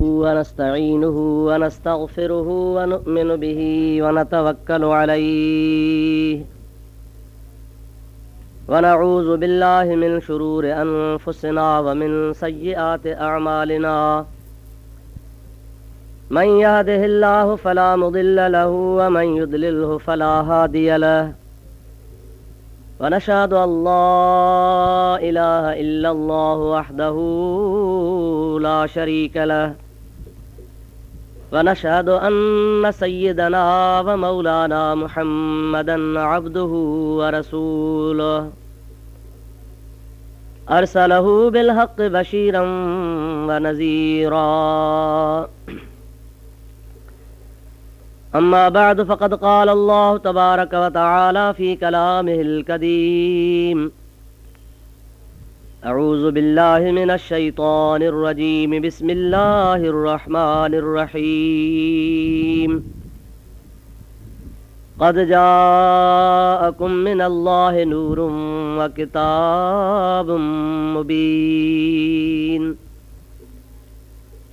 ونستعينه ونستغفره ونؤمن به ونتوكل عليه ونعوذ بالله من شرور أنفسنا ومن سيئات أعمالنا من يهده الله فلا مضل له ومن يضلله فلا هادي له ونشهد أن لا إله إلا الله وحده لا شريك له ونشهد أن سيدنا ومولانا محمدا عبده ورسوله أرسله بالحق بشيرا ونذيرا أما بعد فقد قال الله تبارك وتعالى في كلامه القديم أعوذ بالله من الشيطان الرجيم بسم الله الرحمن الرحيم قد جاءكم من الله نور وكتاب مبين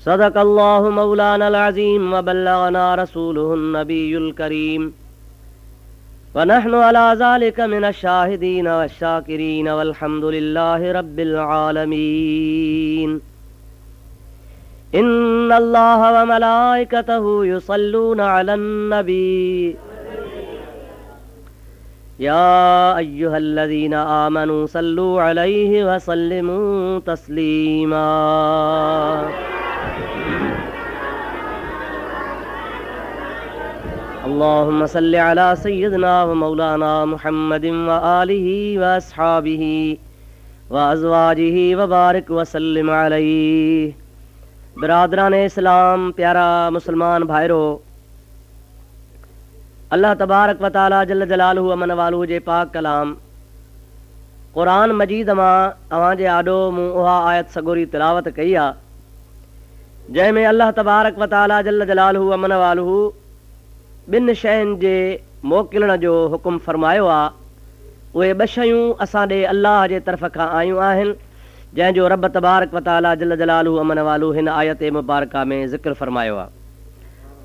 صدق الله مولانا العظيم وبلغنا رسوله النبي الكريم ونحن على ذلك من الشاهدين والشاكرين والحمد لله رب العالمين إن الله وملائكته يصلون على النبي يا أيها الذين آمنوا صلوا عليه وسلموا تسليما اللهم صل على سيدنا ومولانا محمد وآله وأصحابه وأزواجه وبارك وسلم عليه। बिरादरान इस्लाम, प्यारा मुसलमान भाइरो, अल्लाह तबारक व ताला जल्ल जलालहु अमन वालू जे पाक कलाम कुरान मजीद मां अवां जे आॾो मूं उहा आयत सगोरी तिलावत कई आहे जंहिंमें अल्लाह तबारक व ताला जल्ल जलालहु अमन वालू ॿिनि शयुनि जे मोकिलण जो हुकुम फरमायो आहे। उहे ॿ शयूं असां ॾे अल्लाह जे तरफ़ खां आयूं आहिनि, जंहिंजो रब तबारक व ताला जल्ल जलालहु अमन वालू हिन आयत मुबारका में ज़िक्र फरमायो आहे।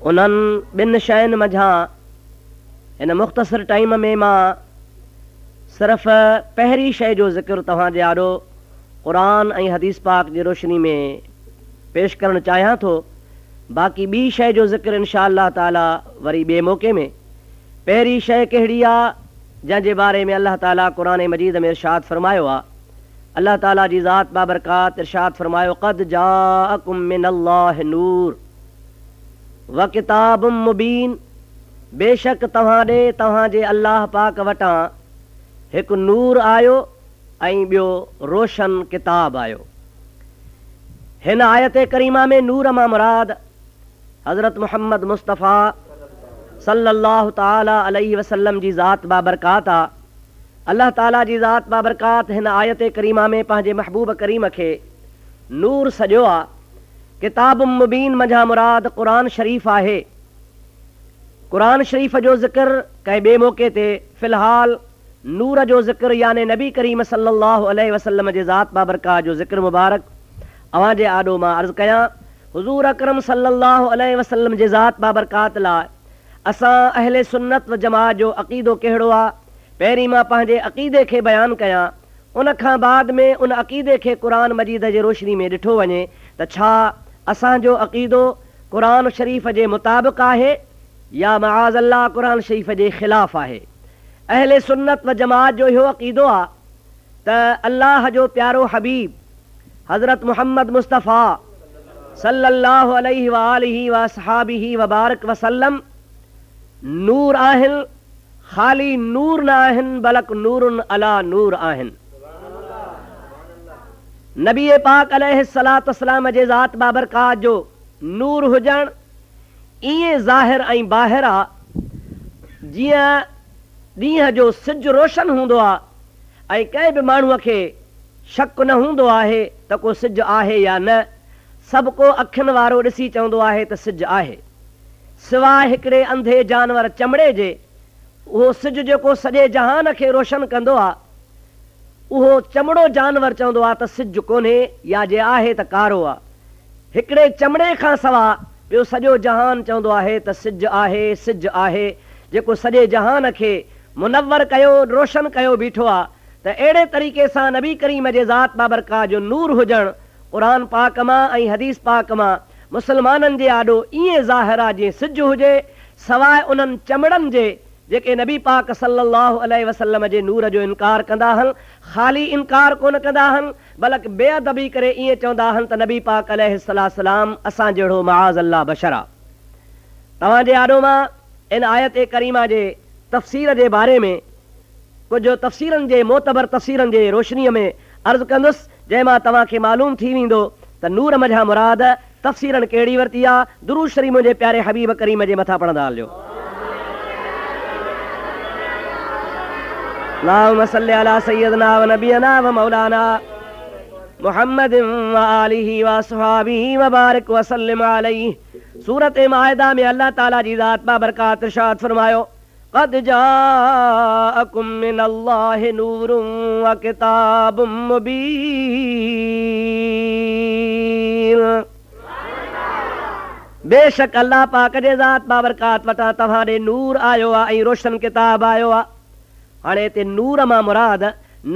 उन्हनि ॿिनि शयुनि मंझां हिन मुख़्तसिर टाइम में मां सिर्फ़ पहिरीं शइ जो ज़िक्र तव्हांजे आॾो क़ुरान ऐं हदीस पाक जी रोशनी में पेश करणु चाहियां थो। बाक़ी ॿी शइ जो ज़िक्र इंशा अल्लाह ताला वरी ॿिए मौक़े में। पहिरीं शइ कहिड़ी आहे जंहिंजे बारे में अल्लाह ताला क़ुरान मजीद में इरशाद फरमायो आहे। अल्लाह ताला जी ज़ात बाबरकात इरशाद फरमायो, क़द जाअकुम मिनल्लाहि नूर व किताबुम मुबीन, बेशक तव्हां ॾे तव्हांजे अल्लाह पाक वटां हिकु नूर आयो ऐं ॿियो रोशन किताब आयो। हिन आयत करीमा में नूर मां मुराद हज़रत मुहम्मद मुस्तफ़ा सल्लल्लाहु ताला अलैहि वसल्लम जी ज़ात बाबरकात आहे। अल्लाह ताला जी ज़ात बाबरकात हिन आयत करीमा में पंहिंजे महबूब करीम खे नूर सॼो आहे। किताब मुबीन मंझां मुराद क़ुरान शरीफ़ आहे। क़ुरान शरीफ़ जो ज़िक्र कंहिं ॿिए मौक़े ते फ़िलहाल नूर जो ज़िक्र याने नबी करीम सल्लल्लाहु अलैहि वसल्लम जे ज़ात बाबरकात जो ज़िक्र मुबारक अवां जे आॾो मां अर्ज़ु कयां। हुज़ूर अकरम सल्लल्लाहु अलैहि वसल्लम जे ज़ात बाबरकात लाइ असां अहले सुन्नत व जमात जो अक़ीदो कहिड़ो आहे, पहिरीं मां पंहिंजे अक़ीदे खे बयानु कयां। उन खां बाद में उन अक़ीदे खे क़ुरान मजीद जे रोशनी में ॾिठो वञे त छा असांजो अक़ीदो क़ुरान शरीफ़ जे मुताबिक़ आहे या मआज़ अल्लाह क़ुरान शरीफ़ जे ख़िलाफ़ आहे। अहले सुन्नत व जमात जो इहो अक़ीदो आहे त अल्लाह जो प्यारो हबीब हज़रत मुहम्मद मुस्तफ़ा सल्लल्लाहु अलैहि व आलिहि व असहाबिहि व बारक वसल्लम नूर आहिनि, ख़ाली नूर न आहिनि बल्कि नूरुन अला नूर आहिनि। नबी पाक अलैहिस्सलातु वस्सलाम जे ज़ात बाबरकात जो नूर हुजण ईअं ज़ाहिर ऐं ॿाहिर आहे जीअं ॾींहं जो सिज रोशन हूंदो आहे ऐं कंहिं बि माण्हूअ खे शक न हूंदो आहे त को सिज आहे या न। सभु को अखियुनि वारो ॾिसी चवंदो आहे त सिज आहे, सवाइ हिकिड़े अंधे जानवर चमड़े जे। उहो सिज जेको सॼे जहान खे रोशन कंदो आहे, उहो चमड़ो जानवर चवंदो आहे त सिज कोन्हे या जे आहे त कारो आहे। हिकिड़े चमड़े खां सवा ॿियो सॼो जहान चवंदो आहे त सिज आहे, सिज आहे, जेको सॼे जहान खे मुनव्वर कयो, रोशन कयो बीठो आहे। त अहिड़े तरीक़े सां नबी करीम जे ज़ात बाबरकात जो नूर हुजणु क़ुरान पाक मां ऐं हदीस पाक मां मुस्लमाननि जे आॾो ईअं ज़ाहिर आहे जीअं सिज हुजे, सवाइ उन्हनि चमड़नि जे जेके नबी पाक सल्लल्लाहु अलैहि वसल्लम जे नूर जो इनकार कंदा आहिनि। ख़ाली इनकार कोन कंदा आहिनि बल्कि बेअदबी करे ईअं चवंदा आहिनि त नबी पाक अलैहिस्सलाम असां जहिड़ो मआज़ अल्लाह बशर आहे। तव्हांजे आॾो मां इन आयत करीमा जे तफ़सीर जे बारे में कुझु तफ़सीरनि जे मोतबर तफ़सीरनि जे रोशनीअ में अर्ज़ु कंदुसि, जंहिंमां तव्हांखे मालूम थी वेंदो त नूर मझा मुराद तफ़सीरनि कहिड़ी वरिती आहे। दुरूद शरीफ़ मुंहिंजे प्यारे हबीब करीम जे मथां पढ़ंदा हलियो। अल्लाहुम्मा सल्लि अला सय्यदना व नबियना व मौलाना मुहम्मदिन व आलिहि व अस्हाबिहि व बारिक व सल्लिम अलैहि। सूरत माइदा में अल्लाह ताला जी ज़ात बाबरकात इरशाद फरमायो, क़द जाअकुम मिनल्लाहि नूरुन व किताबुम मुबीन। बेशक अल्लाह पाक जे ज़ात बाबरकात वटां तव्हां ॾे नूर आयो आहे ऐं रोशन किताब आयो आहे। हाणे हिते नूर मां मुराद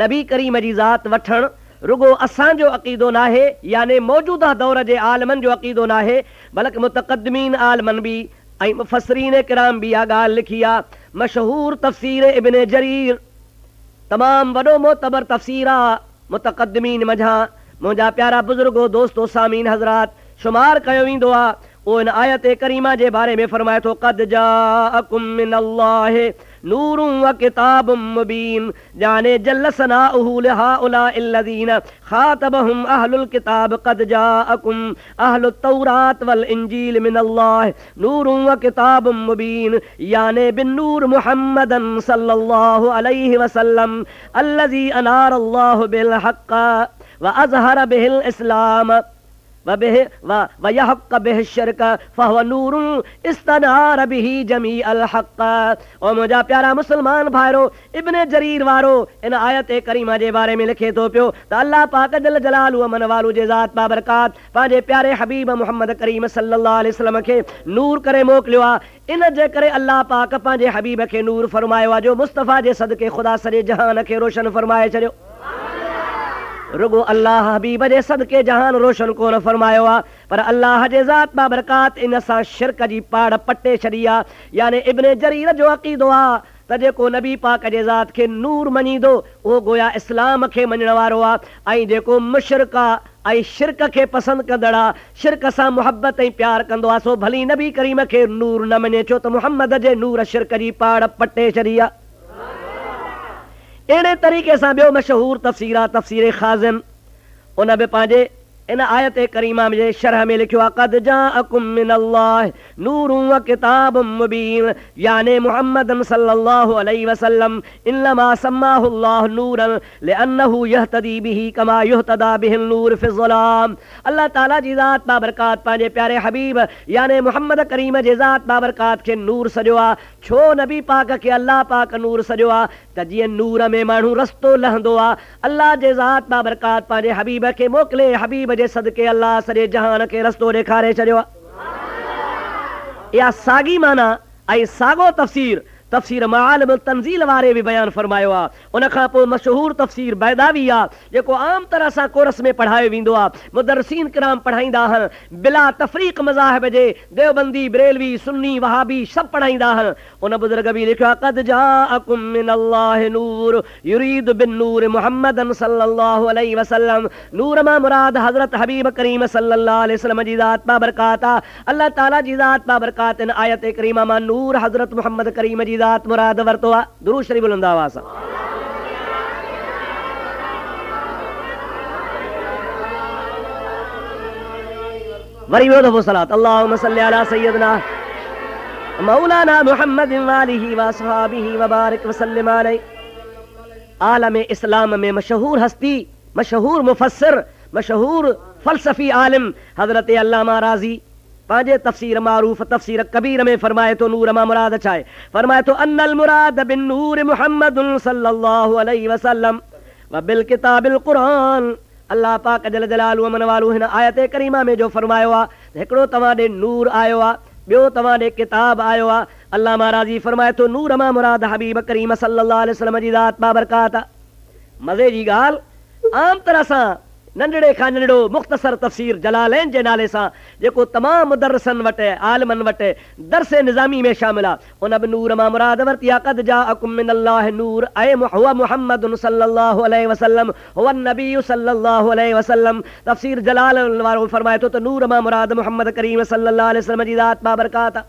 नबी करीम जी ज़ात वठणु रुगो असांजो अक़ीदो नाहे, यानी मौजूदा दौर जे आलमनि जो अक़ीदो नाहे, बल्कि मुतक़द्दिमीन आलमनि बि ऐं मुफ़स्सिरीन किराम बि इहा ॻाल्हि लिखी आहे। मशहूर तफ़सीर इब्न जरीर तमामु वॾो मोतबर तफ़सीर आहे मुतक़द्दिमीन मझां। मुंहिंजा प्यारा बुज़ुर्गो दोस्तो सामीन हज़रात शुमार कयो वेंदो आहे। उहो इन आयत करीमा जे बारे में फरमाए थो, क़द जाअकुम मिनल्लाहि नूरुन व किताबुम मुबीन, जाने जल्ल सनाउहु लिहाउलाइल्लज़ीन खातबहुम अहलुल किताब क़द जाअकुम अहलुत तौरात वल इंजील मिनल्लाहि नूरुन व किताबुम मुबीन, याने बिन्नूर मुहम्मदन सल्लल्लाहु अलैहि वसल्लम अल्लज़ी अनारल्लाहु बिल हक़्क़ व अज़हर बिहिल इस्लाम वयहक्क बिहि शिर्क फहुव नूरुन इस्तनार बिही जमीअल हक़्क़। और मुंहिंजा प्यारा मुस्लमान भाइरो, इब्न जरीर वारो इन आयत करीमा जे बारे में लिखे थो पियो त अल्लाह पाक जल जलालु मन वालू जे ज़ात बाबरकात पंहिंजे प्यारे हबीब मुहम्मद करीम सल्लल्लाहु अलैहि वसल्लम खे नूर करे मोकिलियो आहे। इन जे करे अल्लाह पाक पंहिंजे हबीब खे नूर फरमायो आहे, जो मुस्तफ़ा जे सदके ख़ुदा सॼे जहान खे रोशन फरमाए छॾियो। रुगो अल्लाह हबीब जे सदके जहान रोशन कोन फरमायो आहे, पर अल्लाह जे ज़ात बाबरकात इन सां शिरक जी पाड़ पटे छॾी आहे। यानी इब्न जरीर जो अक़ीदो आहे त जेको नबी पाक जे ज़ात खे नूर मञींदो उहो गोया इस्लाम खे मञण वारो आहे, ऐं जेको मुशरिक आहे ऐं शिरक खे पसंदि कंदड़ आहे, शिरक सां मुहबत ऐं प्यार कंदो आहे, सो भली नबी करीम खे नूर न मञे, छो त मुहम्मद जे नूर शिरक जी पाड़ पटे छॾी आहे। अहिड़े तरीक़े सां ॿियो मशहूर तफ़सीर आहे तफ़सीर ख़ाज़िन। उन बि पंहिंजे इन आयत करीमा जे शरह में लिखियो आहे, क़द जाअकुम मिनल्लाहि नूरुन व किताबुम मुबीन, यानी मुहम्मदन सल्लल्लाहु अलैहि वसल्लम इन्नमा सम्माहुल्लाहु नूरन लिअन्नहु यहतदी बिही कमा युहतदा बिहिन नूर फिज़्ज़ुलाम। अल्लाह ताला जी ज़ात बाबरकात पंहिंजे प्यारे हबीब यानी मुहम्मद करीम जे ज़ात बाबरकात खे नूर सॼो आहे। छो नबी पाक खे अल्लाह पाक नूर सॼो आहे त जीअं नूर में माण्हू रस्तो लहंदो आहे, अल्लाह जे ज़ात बाबरकात पंहिंजे हबीब खे मोकिले, हबीब जे सदके अल्लाह सॼे जहान खे रस्तो ॾेखारे छॾियो आहे। इहा साॻी माना ऐं साॻो तफ़सीर तफ़सीर मालिम तंज़ील वारे बि बयानु फरमायो आहे। उन खां पोइ मशहूर तफ़सीर बैदावी आहे, जेको आम तरह सां कोर्स में पढ़ायो वेंदो आहे। मुदरसीन किराम पढ़ाईंदा आहिनि, बिला तफ़रीक़ मज़ाहिब जे, देवबंदी, बरेलवी, सुन्नी, वहाबी सभु पढ़ाईंदा आहिनि। उन बुज़ुर्ग बि लिखियो आहे, क़द जाअकुम मिनल्लाहि नूर युरीदु बिन्नूर मुहम्मदन सल्लल्लाहु अलैहि वसल्लम। नूर मां मुराद हज़रत हबीब करीम सल्लल्लाहु अलैहि वसल्लम जी ज़ात बाबरकात आहे। अल्लाह ताला जी ज़ात बाबरकात इन आयत करीमा मां नूर हज़रत मुहम्मद करीम जी ज़ात मुराद वरतो आहे। दुरूद शरीफ़ बुलंद आवाज़ सां वरी ॿियो दफ़ो सलात अल्लाहुम्मा सल्लि अला सय्यदना मौलाना मुहम्मद व आलिहि व अस्हाबिहि व बारिक व सल्लिम अलैहि। आलम इस्लाम में मशहूर हस्ती, मशहूर मुफस्सिर, मशहूर फ़लसफ़ी आलिम हज़रत अल्लामा राज़ी पंहिंजे तफ़सीर मारूफ तफ़सीर कबीर में फरमाए तो नूर मां मुराद छा आहे? फरमाए तो अन्नल मुराद बिन नूर मुहम्मदुन सल्लल्लाहु अलैहि वसल्लम व बिल किताबिल क़ुरान अल्लाह पाक जल जलालु अमन वालू हिन आयत करीमा में जो फरमायो आ हिकिड़ो तव्हां ॾे नूर आयो आ, ॿियो तव्हां ॾे किताब आयो आ। अल्लाह महाराजी फरमाए थो नूर मां मुराद हबीब करीम सल्लल्लाहु अलैहि वसल्लम जी ज़ात बाबरकात आ। मज़े जी ॻाल्हि आम तरह सां नंढड़े खां नंढड़ो मुख़्तसर तफ़सीर जलालैन जे नाले सां जेको तमामु मुदर्रिसन वटि आलिमनि वटि दर्स निज़ामी में शामिल आहे, उन बि नूर मां मुराद वरिती आहे क़द जाअकुम मिनल्लाहि नूर ऐ हुव मुहम्मदुन सल्लल्लाहु अलैहि वसल्लम हुव नबी सल्लल्लाहु अलैहि वसल्लम। तफ़सीर जलाल वारो फरमाए थो त नूर मां मुराद मुहम्मद करीम सल्लल्लाहु अलैहि वसल्लम जी ज़ात बाबरकात आहे।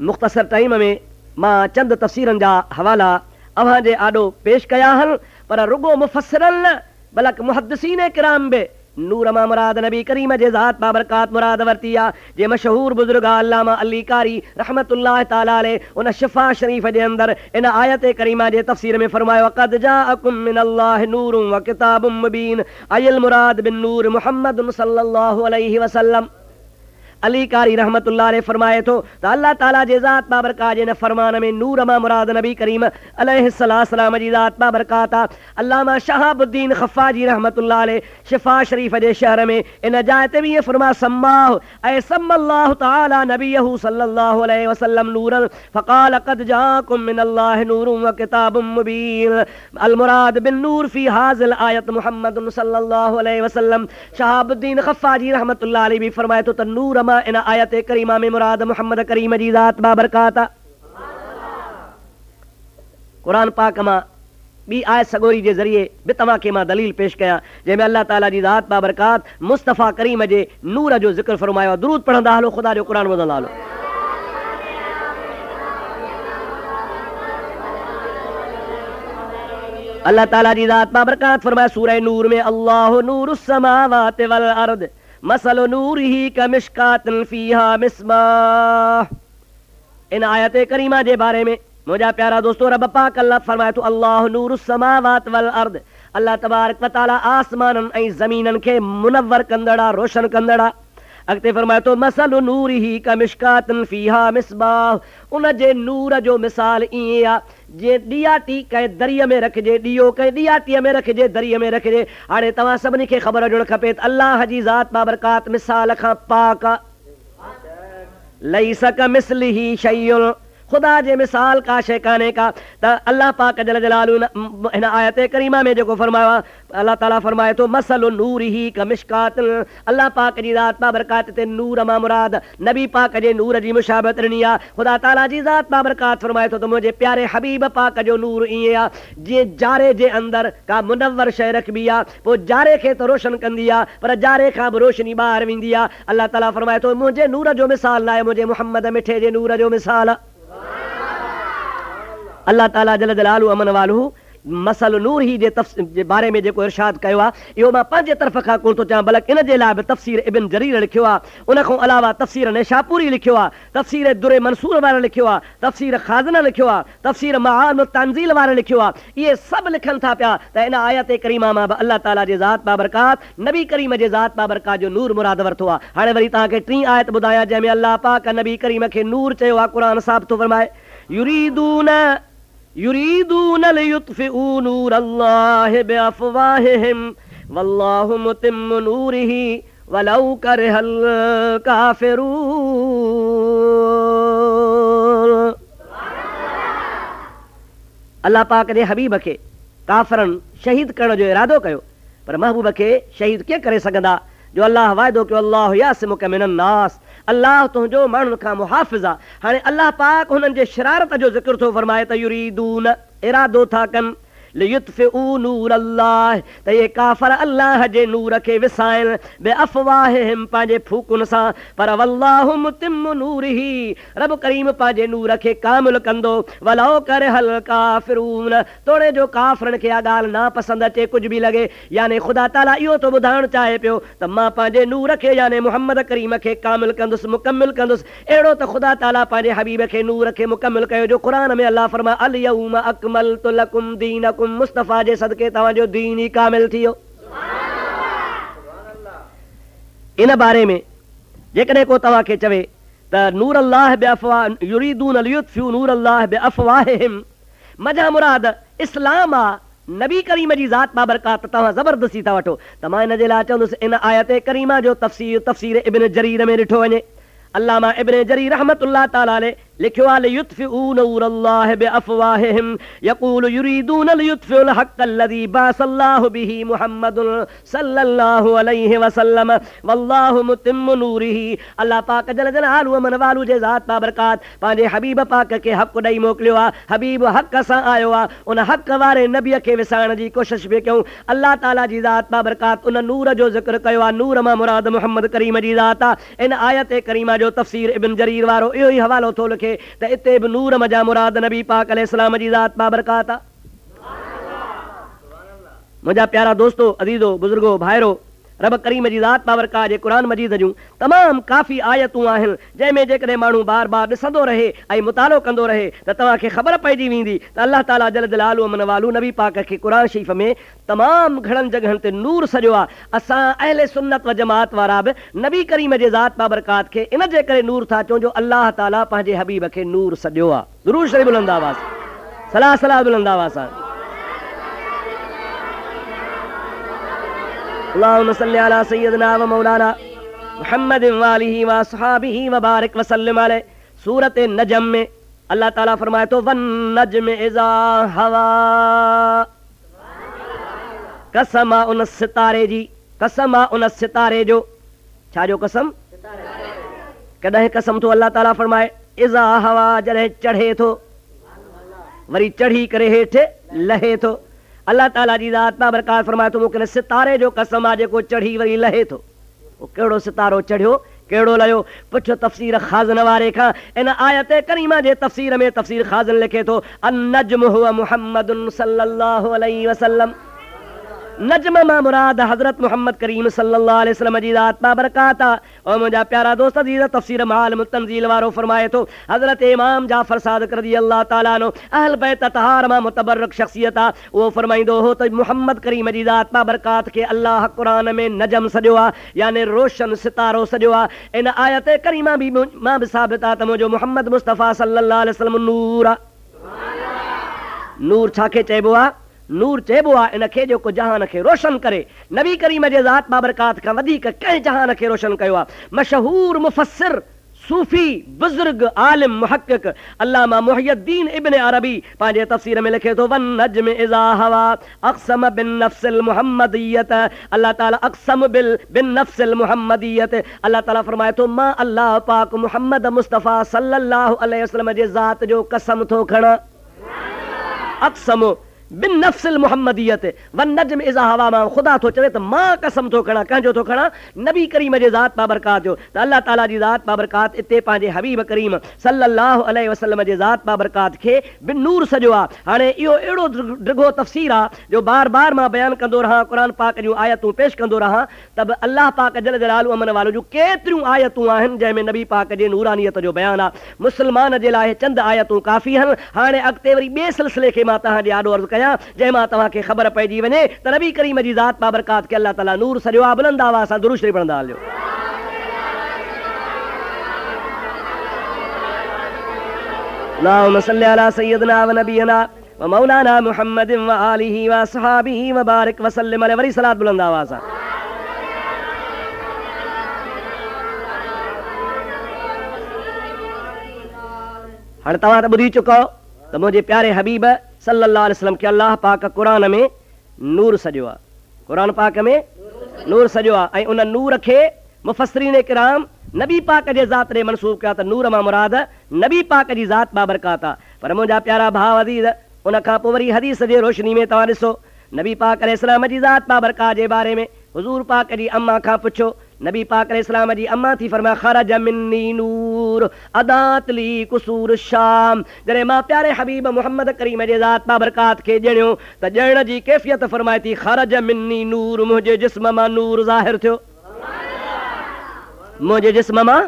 मुख़्तसर टाइम में मां चंद तफ़सीरनि जा हवाला अव्हां जे आॾो पेश कया आहिनि, पर रुगो मुफ़स्सिरनि न बल्कि मुहद्दिसीन किराम बि नूर मां मुराद नबी करीम जे ज़ात बाबरकात मुराद वरिती आहे। जे मशहूर बुज़ुर्ग अल्लामा अली कारी रहमतुल्लाह ताला अलैह उन शिफा शरीफ़ जे अंदर इन आयत करीमा जे तफ़सीर में फरमायो क़द जाअकुम मिनल्लाहि नूरुन व किताबुम मुबीन अयल मुराद बिन नूर मुहम्मदुन सल्लल्लाहु अलैहि वसल्लम। अली कारी रहमतुल्लाह अलैह फरमाए थो त अल्लाह ताला जे ज़ात बाबरकात जे न फरमान में नूर मां मुराद नबी करीम अलैहिस्सलाम जी ज़ात बाबरकात आहे। अल्लामा शहाबुद्दीन ख़फ़ाजी रहमतुल्लाह अलैह शिफा शरीफ़ जे शहर में इन जाइ ते बि इहे फरमाए सम्माहु ऐं सम्मल्लाहु तआला नबियहु सल्लल्लाहु अलैहि वसल्लम नूरन फ़क़ाल क़द जाअकुम मिनल्लाहि नूरुन व किताबुम मुबीन अल मुराद बिन नूर फ़ी हाज़िल आयत मुहम्मदुन सल्लल्लाहु अलैहि वसल्लम। शहाबुद्दीन ख़फ़ाजी रहमतुल्लाह अलैह भी फरमाए थो त नूर इन आयत करीमा में मुराद मुहम्मद करीम जी ज़ात बाबरकात आहे। कुरान पाक मां ॿी आयत सगोरी जे ज़रिए बि तव्हांखे मां दलील पेश कयां जंहिंमें अल्लाह ताला जी ज़ात बाबरकात मुस्तफ़ा करीम जे नूर जो ज़िक्र फरमायो आहे। दुरूद पढ़ंदा हलो, ख़ुदा जो क़ुरान ॿुधंदा हलो। अल्लाह ताला जी ज़ात बाबरकात फरमाए सूरह नूर में अल्लाहु नूरुस समावाति वल अर्द मसलु नूरिही कमिश्कातिन फ़ीहा मिस्बाह। इन आयत करीमा जे बारे में मुंहिंजा प्यारा दोस्तों रब पाक अल्लाह फरमाए थो अल्लाहु नूरुस समावाति वल अर्द। अल्लाह तबारक व तआला आसमाननि ऐं ज़मीननि खे मुनव्वर कंदड़ आहे, रोशन कंदड़ आहे। अॻिते फरमाए थो मसलु नूरिही कमिश्कातिन फ़ीहा मिस्बाह। उन जे नूर जो मिसाल ईअं आहे जे ॾियाटी कंहिं दरिया में रखिजे, ॾियो कंहिं ॾियाटीअ में रखिजे, दरिया में रखिजे। हाणे तव्हां सभिनी खे ख़बर हुजणु खपे त अल्लाह जी ज़ात बाबरकात मिसाल खां पाक आहे। लैस कमिस्लिही शैउन, ख़ुदा जे मिसाल का शइ कान्हे का। त अल्लाह पाक जल जलालु हिन आयत करीमा में जेको फरमायो आहे अल्लाह ताला फरमाए थो मसलु नूरिही कमिश्कातिन। अल्लाह पाक जी ज़ात बाबरकात ते नूर मां मुराद नबी पाक जे नूर जी मुशाबत ॾिनी आहे। ख़ुदा ताला जी ज़ात बाबरकात फरमाए थो त मुंहिंजे प्यारे हबीब पाक जो नूर ईअं आहे जीअं जारे जे अंदरि का मुनव्वर शइ रखबी आहे, पोइ जारे खे त रोशन कंदी आहे पर जारे खां बि रोशनी ॿाहिरि वेंदी आहे। अल्लाह ताला फरमाए थो मुंहिंजे नूर जो मिसाल न आहे, मुंहिंजे मुहम्मद मिठे जे नूर जो मिसाल आहे। अल्लाह ताला जल जलालु अमन वालू मसल नूर ही जे बारे में जेको इरशाद कयो आहे इहो मां पंहिंजे तरफ़ खां कोन थो चवां, बल्कि इन जे लाइ बि तफ़सीर इब्न जरीर लिखियो आहे। उन खां अलावा तफ़सीर निशापुरी लिखियो आहे, तफ़सीर दुर मंसूर वारे लिखियो आहे, तफ़सीर खाज़ना लिखियो आहे, तफ़सीर मआन तंज़ील वारे लिखियो आहे। इहे सभु लिखनि था पिया त इन आयत करीमा मां बि अल्लाह ताला जे ज़ात बाबरकात नबी करीम जे ज़ात बाबरकात जो नूर मुराद वरितो आहे। हाणे वरी तव्हांखे टीं आयत ॿुधायां जंहिंमें अल्लाह पाक नबी करीम खे नूर चयो आहे। क़ुरान साबित थो फरमाए युरीदून लियुत्फ़िऊ नूरल्लाहि बिअफ़वाहिहिम वल्लाहु मुतिम्मु नूरिही वलौ करिहल काफ़िरून। अल्लाह पाक जे हबीब खे काफ़रनि शहीद करण जो इरादो कयो, पर महबूब खे शहीद कीअं करे सघंदा जो अल्लाह वाइदो कयो अल्लाहु यासिमुक मिनन्नास, अल्लाह तुंहिंजो माण्हुनि खां मुहाफ़िज़ आहे। हाणे अल्लाह पाक हुननि जे शरारत जो ज़िक्र थो फरमाए त युरीदून इरादो था कनि लियुत्फ़िऊ नूर अल्लाह त ये काफ़र अल्लाह जे नूर खे विसाइनि बिअफ़वाहिहिम पंहिंजे फूकुनि सां, पर वल्लाहु मुतिम्मु नूरिही रब करीम पंहिंजे नूर खे कामिल कंदो वलौ करिहल काफ़िरून। तोड़े जो काफ़रनि खे इहा ॻाल्हि नापसंदि अचे कुझु बि लॻे, यानी ख़ुदा ताला इहो थो ॿुधाइणु चाहे पियो त मां पंहिंजे नूर खे यानी मुहम्मद करीम खे कामिल कंदुसि, मुकमिल कंदुसि। अहिड़ो त ख़ुदा ताला पंहिंजे हबीब खे नूर खे मुकमिल कयो जो क़ुरान में अल्लाह फरमाए अल यौम अकमलतु लकुम दीनकुम, मुस्तफ़ा जे सदके तव्हांजो दीन ई कामिल थी वियो। इन बारे में जेकॾहिं को तव्हांखे चवे त नूर अल्लाह युरीदून लियुत्फ़िऊ नूर अल्लाह बिअफ़वाहिहिम, मजा मुराद इस्लाम आहे नबी करीम जी ज़ात बाबरकात तव्हां ज़बरदस्ती था वठो त मां इन जे लाइ चवंदुसि इन आयत करीमा जो तफ़सीर इब्न जरीर में ॾिठो वञे। अल्लामा इब्न जरीर रहमतुल्लाह ताला अलैह लिखियो आहे लियुत्फ़िऊ नूरल्लाहि बिअफ़वाहिहिम यक़ूलु युरीदून लियुत्फ़िउल हक़्क़ल्लज़ी बअसल्लाहु बिही मुहम्मदुन सल्लल्लाहु अलैहि वसल्लम वल्लाहु मुतिम्मु नूरिही। अल्लाह पाक जल जलालु मन वालू जे ज़ात बाबरकात पंहिंजे हबीब पाक खे हक़ ॾेई मोकिलियो आहे। हबीब हक़ सां आयो आहे, उन हक़ वारे नबीअ खे विसाइण जी कोशिशि बि कयूं। अल्लाह ताला जी ज़ात बाबरकात उन नूर जो ज़िक्र कयो आहे। नूर मां मुराद मुहम्मद करीम जी ज़ात आहे। इन आयत करीमा जो तफ़सीर इब्न जरीर वारो इहो ई हवालो थो लिखे त इते बि नूर मजा मुराद नबी पाक अलैहिस्सलाम जी ज़ात बाबरकात आहे। मुंहिंजा प्यारा दोस्तो, अज़ीज़ो, बुज़ुर्गो, भाइरो, रब करीम जी ज़ात बाबरकात जे क़ुरान मजीद जूं तमामु काफ़ी आयतूं आहिनि जंहिंमें जेकॾहिं माण्हू बार बार ॾिसंदो रहे ऐं मुतालो कंदो रहे त तव्हांखे ख़बर पइजी वेंदी त अल्लाह ताला जल जलालु मन वालू नबी पाक खे क़ुरान शरीफ़ में तमामु घणनि जॻहनि ते नूर सॼो आहे। असां अहले सुन्नत व जमात वारा बि नबी करीम जे ज़ात बाबरकात खे इन जे करे नूर था चऊं जो अल्लाह ताला पंहिंजे हबीब खे नूर सॼो आहे। दुरूद शरीफ़ बुलंद आवाज़, सलाह सलाह बुलंद आवाज़ सां। अल्लाहुम्मा सल्लि अला सय्यिदना व मौलाना मुहम्मद व आलिहि व अस्हाबिहि व बारिक व सल्लिम अलैहि। सूरत नजम में अल्लाह ताला फरमाए तो वन नजम इज़ा हवा, कसम आहे उन सितारे जी, कसम आहे उन सितारे जो। छा जो कसम? कॾहिं कसम थो अल्लाह ताला फरमाए इज़ा हवा, जॾहिं चढ़े थो, वरी चढ़ी करे हेठि लहे थो। अल्लाह ताला जी ज़ात बाबरकात फरमाए थो मूंखे सितारे जो कसम आहे जेको चढ़ी वरी लहे थो। उहो कहिड़ो सितारो चढ़ियो, कहिड़ो लहियो? पुछो तफ़सीर खाज़न वारे खां। इन आयत करीमा जे तफ़सीर में तफ़सीर खाज़न लिखे थो अन-नज्म हुवा मुहम्मदुन सल्लल्लाहु अलैहि वसल्लम। नजम मां मुराद हज़रत मुहम्मद करीम सल्लल्लाहु अलैहि वसल्लम जी ज़ात बाबरकात आहे। और मुंहिंजा प्यारा दोस्त अज़ीज़, तफ़सीर माल तंज़ील वारो फरमाए थो हज़रत इमाम जाफ़र सादिक़ रज़ियल्लाहु ताला अन्हु अहल बैत तहार मां मुतबर्रक शख़्सियत आहे। उहो फरमाईंदो हो त मुहम्मद करीम जी ज़ात बाबरकात खे अल्लाह क़ुरान में नजम सॼो आहे, यानी रोशन सितारो सॼो आहे। इन आयत करीमा बि मां बि साबित आहे त मुंहिंजो मुहम्मद मुस्तफ़ा सल्लल्लाहु अलैहि वसल्लम नूर आहे। नूर छाखे चइबो आहे? नूर चइबो आहे इन खे जेको जहान खे रोशन करे। नबी करीम जे ज़ात बाबरकात खां वधीक कंहिं जहान खे रोशन कयो आहे। मशहूर मुफ़स्सिर, सूफ़ी, बुज़ुर्ग, आलिम, मुहक़्क़िक़ अल्लामा मुहियुद्दीन इब्न अरबी पंहिंजे तफ़सीर में लिखे थो वन नज्म इज़ा हवा अक़सम बिन नफ़्सिल मुहम्मदियत। अल्लाह ताला अक़सम बिन नफ़्सिल मुहम्मदियत, अल्लाह ताला फरमाए थो मां अल्लाह पाक मुहम्मद मुस्तफ़ा सल्लल्लाहु अलैहि वसल्लम जे ज़ात जो कसम थो खणा। अक़सम बिन नफ़्सिल मुहम्मदियत वन नज्म इज़ा हवा मां ख़ुदा थो चवे त मां कसम थो खणा। कंहिंजो थो खणा? नबी करीम जे ज़ात बाबरकात जो। त अल्लाह ताला जी ज़ात बाबरकात इते पंहिंजे हबीब करीम सल्लल्लाहु अलैहि वसल्लम जे ज़ात बाबरकात खे बिन नूर सॼो आहे। हाणे इहो अहिड़ो डिघो तफ़सीर आहे जो बार बार मां बयानु कंदो रहां, क़ुरान पाक जूं आयतूं पेश कंदो रहां त बि अल्लाह पाक जल जलालु अमन वालो जूं केतिरियूं आयतूं आहिनि जंहिंमें नबी पाक जे नूरानियत जो बयानु आहे। मुस्लमान जे लाइ चंद आयतूं काफ़ी आहिनि। हाणे अॻिते वरी ॿिए सिलसिले खे मां तव्हांजे आॾो अर्ज़ु कयां जंहिं मां तव्हांखे ख़बर पइजी वञे त नबी करीम जी ज़ात बाबरकात खे अल्लाह ताला नूर सॼो आहे। बुलंद आवाज़ सां दुरूद शरीफ़ पढ़ंदा हलियो। अल्लाहुम्मा सल्लि अला सय्यिदना व नबियना व मौलाना मुहम्मद व आलिहि व अस्हाबिहि व बारिक व सल्लिम अलैहि। वरी सलात बुलंद आवाज़ सां। हाणे तव्हां त ॿुधी चुको त मुंहिंजे प्यारे हबीब सल्लल्लाहु अलैहि वसल्लम खे अल्लाह पाक क़ुरान में नूर सॼो आहे। क़ुरान पाक में नूर सॼो आहे ऐं उन नूर खे मुफ़स्सिरीन किराम नबी पाक जे ज़ात ॾे मनसूब कया त नूर मां मुराद नबी पाक जी ज़ात बाबरकात आहे। पर मुंहिंजा प्यारा भाउ अज़ीज़, उन खां पोइ वरी हदीस जे रोशनी में तव्हां ॾिसो नबी पाक अलैहिस्सलाम जी ज़ात बाबरकात जे बारे में हुज़ूर पाक जी अम्मा खां पुछो। नबी पाक अलैहिस्सलाम जी अम्मा थी फरमाए ख़रज मिन्नी नूर अदात ली कुसूर शाम। जॾहिं मां प्यारे हबीब मुहम्मद करीम जे ज़ात बाबरकात खे ॼणियो त ॼणण जी कैफ़ियत फरमाए थी ख़रज मिन्नी नूर, मुंहिंजे जिस्म मां नूर ज़ाहिर थियो। मुंहिंजे जिस्म मां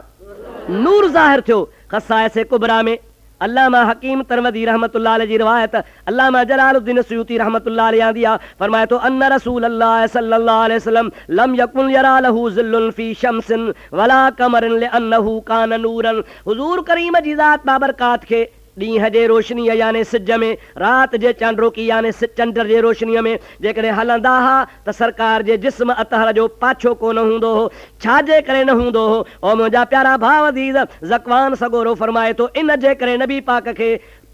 नूर ज़ाहिर थियो। ख़साइस कुबरा में अल्लामा हकीम तरवदी रहमतुल्लाह अलैहि जी रिवायत अल्लामा जलालुद्दीन सुयूती रहमतुल्लाह अलैहि आंदी आहे। फरमाए तो अन्न रसूलुल्लाह सल्लल्लाहु अलैहि वसल्लम लम यकुन यरा लहू ज़िल्लुन फी शम्सिन वला कमरिन लिअन्नहु कान नूरन। हुजूर करीम जी ज़ात बाबरकात खे ॾींहं जे रोशनीअ याने सिज में, राति जे चंड्रोकी याने चंड जे रोशनीअ में जेकॾहिं हलंदा हुआ त सरकार जे जिस्म अतहर जो पाछो कोन हूंदो हो। छाजे करे न हूंदो हो? ओ मुंहिंजा प्यारा भाउ अज़ीज़, ज़कवान सगोरो फरमाए थो, इन जे करे नबी पाक खे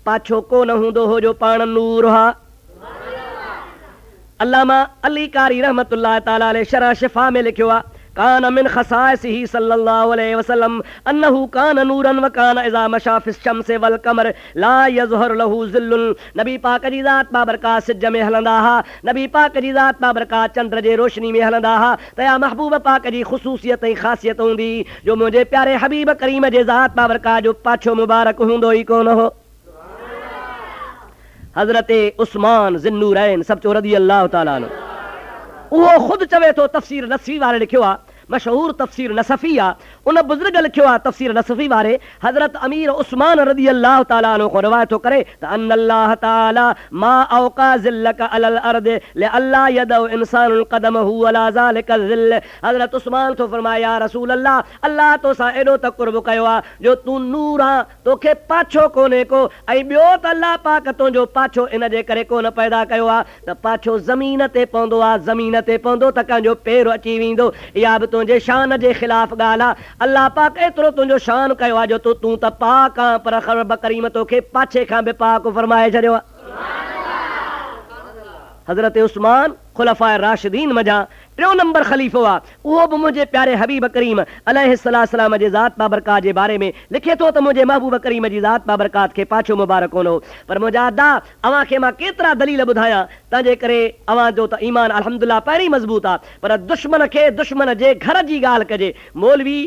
पाछो कोन हूंदो हो जो पाण नूर हा। अल्लामा अली कारी रहमतुल्लाह ताला अलैह शरह शिफा में लिखियो आहे, कान मिन खसाइसिही सल्लल्लाहु अलैहि वसल्लम अन्नहु कान नूरन व कान इज़ा मशा फिश शम्स वल कमर ला यज़हर लहू ज़िल्लुन। नबी पाक जी ज़ात बाबरकात सिज में हलंदा हा, नबी पाक जी ज़ात बाबरकात चंद्र जे रोशनी में हलंदा हा, त या महबूब पाक जी ख़ुसूसियत ऐं ख़ासियत हूंदी जो मुंहिंजे प्यारे हबीब करीम जे ज़ात बाबरकात जो पाछो मुबारक हूंदो ई कोन हो। हज़रत उस्मान ज़िन्नूरैन सब चो रज़ी अल्लाह ताला अन्हु, उहो ख़ुदि चवे थो, तफ़सीर नसफ़ी वारे लिखियो आहे, मशहूर तफ़सीर नसफ़ी आहे, उन बुज़ुर्ग लिखियो आहे तफ़सीर नसफ़ी वारे, हज़रत अमीर उस्मान रज़ी अल्लाह ताला अन्हु खां रिवायत थो करे त अल्लाह ताला मा औका ज़िल्लक अलल अर्द लिअल्ला यदउ इंसानुल क़दमहु अला ज़ालिका ज़िल्ल। हज़रत उस्मान थो फरमाए, या रसूल अल्लाह, अल्लाह तोसां एॾो त क़ुर्ब कयो आहे जो तूं नूर आहे, तोखे पाछो कोन्हे को, ऐं ॿियो त अल्लाह पाक तुंहिंजो पाछो इन जे करे कोन पैदा कयो आहे त पाछो ज़मीन ते पवंदो आहे, ज़मीन ते पवंदो त कंहिंजो पेर अची वेंदो, इहा बि तुंहिंजे शान जे ख़िलाफ़ ॻाल्हि आहे। अल्लाह पाक एतिरो तुंहिंजो शान कयो आहे जो तूं त पाक आहे, पर रब करीम तोखे पाछे खां बि पाक फरमाए छॾियो आहे। हज़रत उस्मान खुलफ़ाए राशिदीन मजा टियों नंबर ख़लीफ़ो आहे, उहो बि मुंहिंजे प्यारे हबीब करीम अलैहिस्सलाम जे ज़ात बाबरकात जे बारे में लिखे थो त मुंहिंजे महबूब करीम जी ज़ात बाबरकात खे पाछो मुबारक कोन हो। पर मुंहिंजा अदा अव्हां खे मां केतिरा दलील ॿुधायां, तंहिंजे करे अव्हां जो त ईमान अल्हम्दुलिल्लाह पहिरीं मज़बूत आहे, पर दुश्मन खे दुश्मन जे घर जी ॻाल्हि कजे। मौलवी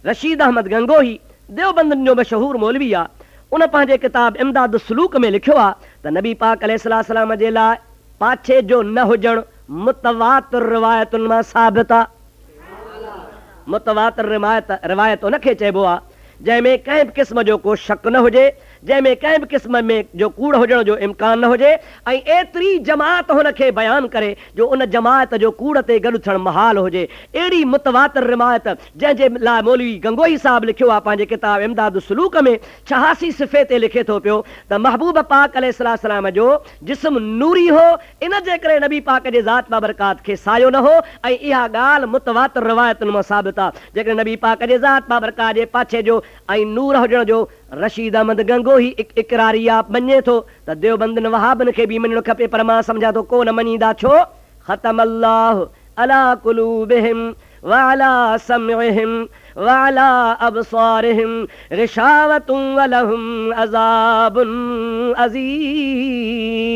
रशीद अहमद गंगोही देवबंदनि जो मशहूर मौलवी आहे, उन पंहिंजे किताब इमदाद सलूक में लिखियो आहे त नबी पाक अलैहिस्सलाम जे लाइ पाछे जो न हुजणु मुतवातिर रिवायतुनि मां साबित आहे। मुतवातिर रिवायत उनखे चइबो आहे जंहिंमें कंहिं बि क़िस्म जो को शक न हुजे, जंहिंमें कंहिं बि क़िस्म में जो कूड़ हुजण जो इम्कान न हुजे, ऐं एतिरी जमात हुनखे बयानु करे जो उन जमात जो कूड़ ते गॾु थियणु महाल हुजे। अहिड़ी मुतवातिर रिवायत जंहिंजे लाइ मौलवी गंगोही साहब लिखियो आहे पंहिंजे किताब इमदाद सलूक में 86 सिफ़े ते लिखे थो पियो त महबूब पाक अलैहिस्सलाम जो जिस्म नूरी हो, इन जे करे नबी पाक जे ज़ात बाबरकात खे सायो न हो, ऐं इहा ॻाल्हि मुतवातिर रिवायतुनि मां साबित आहे। जेकॾहिं नबी पाक जे ज़ात बाबरकात जे पाछे जो ऐं नूर हुजण जो रशीद अहमद गंगोही इकरारिया मञे थो त देवबंदनि वहाबनि खे बि मञणु खपे, पर मां सम्झां थो कोन मञींदा। छो? ख़तम अल्लाहु अला कुलूबिहिम व अला समइहिम व अला अबसारिहिम गिशावतुन व लहुम अज़ाबुन अज़ीम।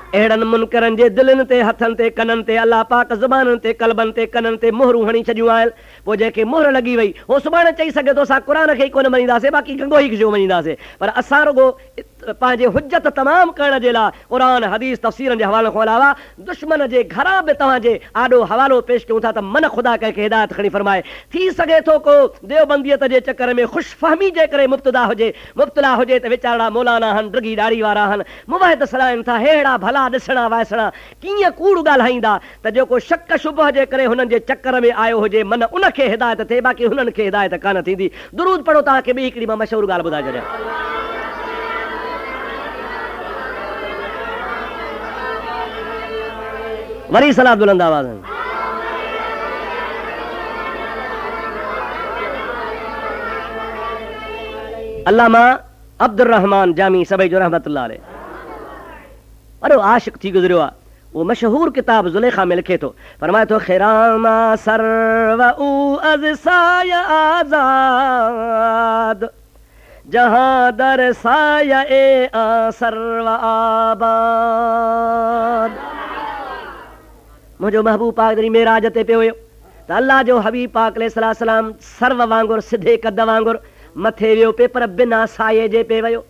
अहिड़नि मुनकरनि जे दिलनि ते, हथनि ते, कननि ते अलाह पाक ज़ुबाननि ते, कल्बनि ते, कननि ते मोहरूं हणी छॾियूं आहिनि। पोइ जेके मोहर लॻी वई उहो सुभाणे चई सघे थो असां क़ुर खे ई कोन मञींदासीं, बाक़ी गंगोही खे छो मञींदासीं। पर असां रुगो पंहिंजे हुज्जत तमामु करण जे लाइ क़ुर हदीस तफ़सीरनि जे हवाले खां अलावा दुश्मन जे घरां बि तव्हांजे आॾो हवालो पेश कयूं था त मन ख़ुदा कंहिंखे हिदायत खणी फरमाए। थी सघे थो को देवबंदियत जे चकर में ख़ुशफ़हमी जे करे मुब्तला हुजे त वीचारा मौलाना आहिनि, ड्रगी ॾाढ़ी वारा आहिनि, मुवहिद सलाइनि था, हेड़ा भला ॾिसणा वाइसणा कीअं कूड़ ॻाल्हाईंदा त जेको शक शुबह जे करे हुननि जे चकर में आयो हुजे मन उनखे हिदायत थिए, बाक़ी हुननि खे हिदायत कान थींदी। दुरूद पढ़ो, तव्हांखे ॿी हिकिड़ी मां मशहूरु ॻाल्हि ॿुधाए छॾियां। वरी सलाह बुलंद आवाज़ में अल्लामा अब्दुर रहमान जामी सभई जो रहमतुल्लाह अलैह वॾो आशिक़ थी गुज़रियो आहे। वो मशहूर किताब ज़ुलेखा में लिखे थो, फरमाए थो ख़िरामा सर्व उ अज़साय आज़ाद जहां दर साय ए आ सर्व आबाद। मुंहिंजो महबूब पाक जॾहिं मेराज ते पियो हुयो त अल्लाह जो हबीब पाक अलैहिस्सलाम सर्व वांगुरु सिधे कद वांगुरु मथे वियो पे, पर बिना साये जे पे वियो।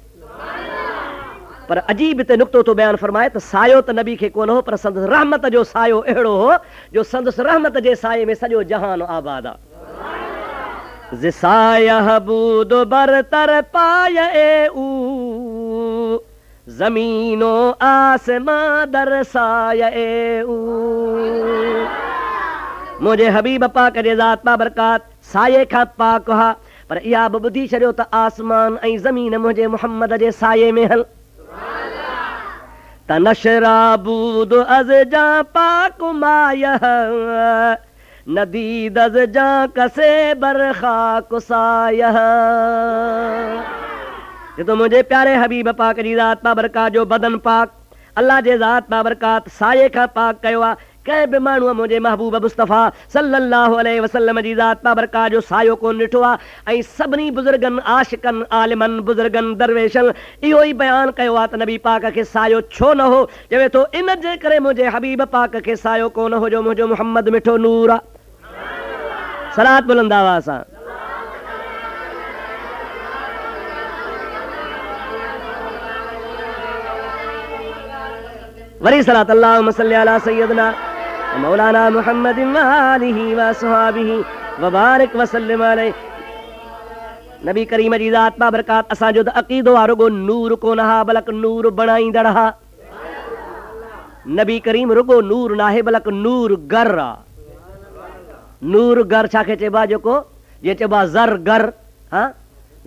पर अजीब हिते नुक़्तो थो बयानु फरमाए त सायो त नबी खे कोन हो, पर संदसि रहमत जो सायो अहिड़ो हो जो संदसि रहमत जे साये में सॼो जहान आबाद आहे। ज़िसाया बूद बरतर पाय ए ऊ ज़मीनो आसमां दरसाय ए ऊ। मुंहिंजे हबीब पाक जे ज़ात बाबरकात साये खां पाक हा, पर इहा बि ॿुधी छॾियो त आसमान ऐं ज़मीन मुंहिंजे मुहम्मद जे साये में हल त नशराबूद अज़ जा पाक मायह नदीद अज़ जा कसे बरखा कुसायह। जो मुंहिंजे प्यारे हबीब पाक जी ज़ात बाबरकात जो बदन पाक अल्लाह जे ज़ात बाबरकात साये खां पाक कयो आहे। कंहिं बि माण्हूअ मुंहिंजे महबूब मुस्तफ़ा सल्लल्लाहु अलैहि वसल्लम जी ज़ात बाबरकात जो सायो कोन ॾिठो आहे। ऐं सभिनी बुज़ुर्गनि आशिक़नि आलिमनि बुज़ुर्गनि दरवेशनि इहो ई बयानु कयो आहे त नबी पाक खे सायो छो न हो। चवे थो इन जे करे मुंहिंजे हबीब पाक खे सायो कोन हो जो मुंहिंजो मुहम्मद मिठो नूर आहे। सलात बुलंद आवाज़ सां वरी सलात अल्लाहुम्मा सल्ली अला सय्यदना मौलाना मुहम्मद व आलिहि व असहाबिहि व बारिक व सल्लिम अलैहि। नबी करीम जी ज़ात बाबरकात असांजो त अक़ीदो आहे रुगो नूर कोन हा बल्कि नूर बणाईंदड़ हा। नबी करीम रुगो नूर नाहे बल्कि नूर गर आहे। नूर गर छाखे चइबो आहे जेको जे चइबो आहे ज़रगर। हा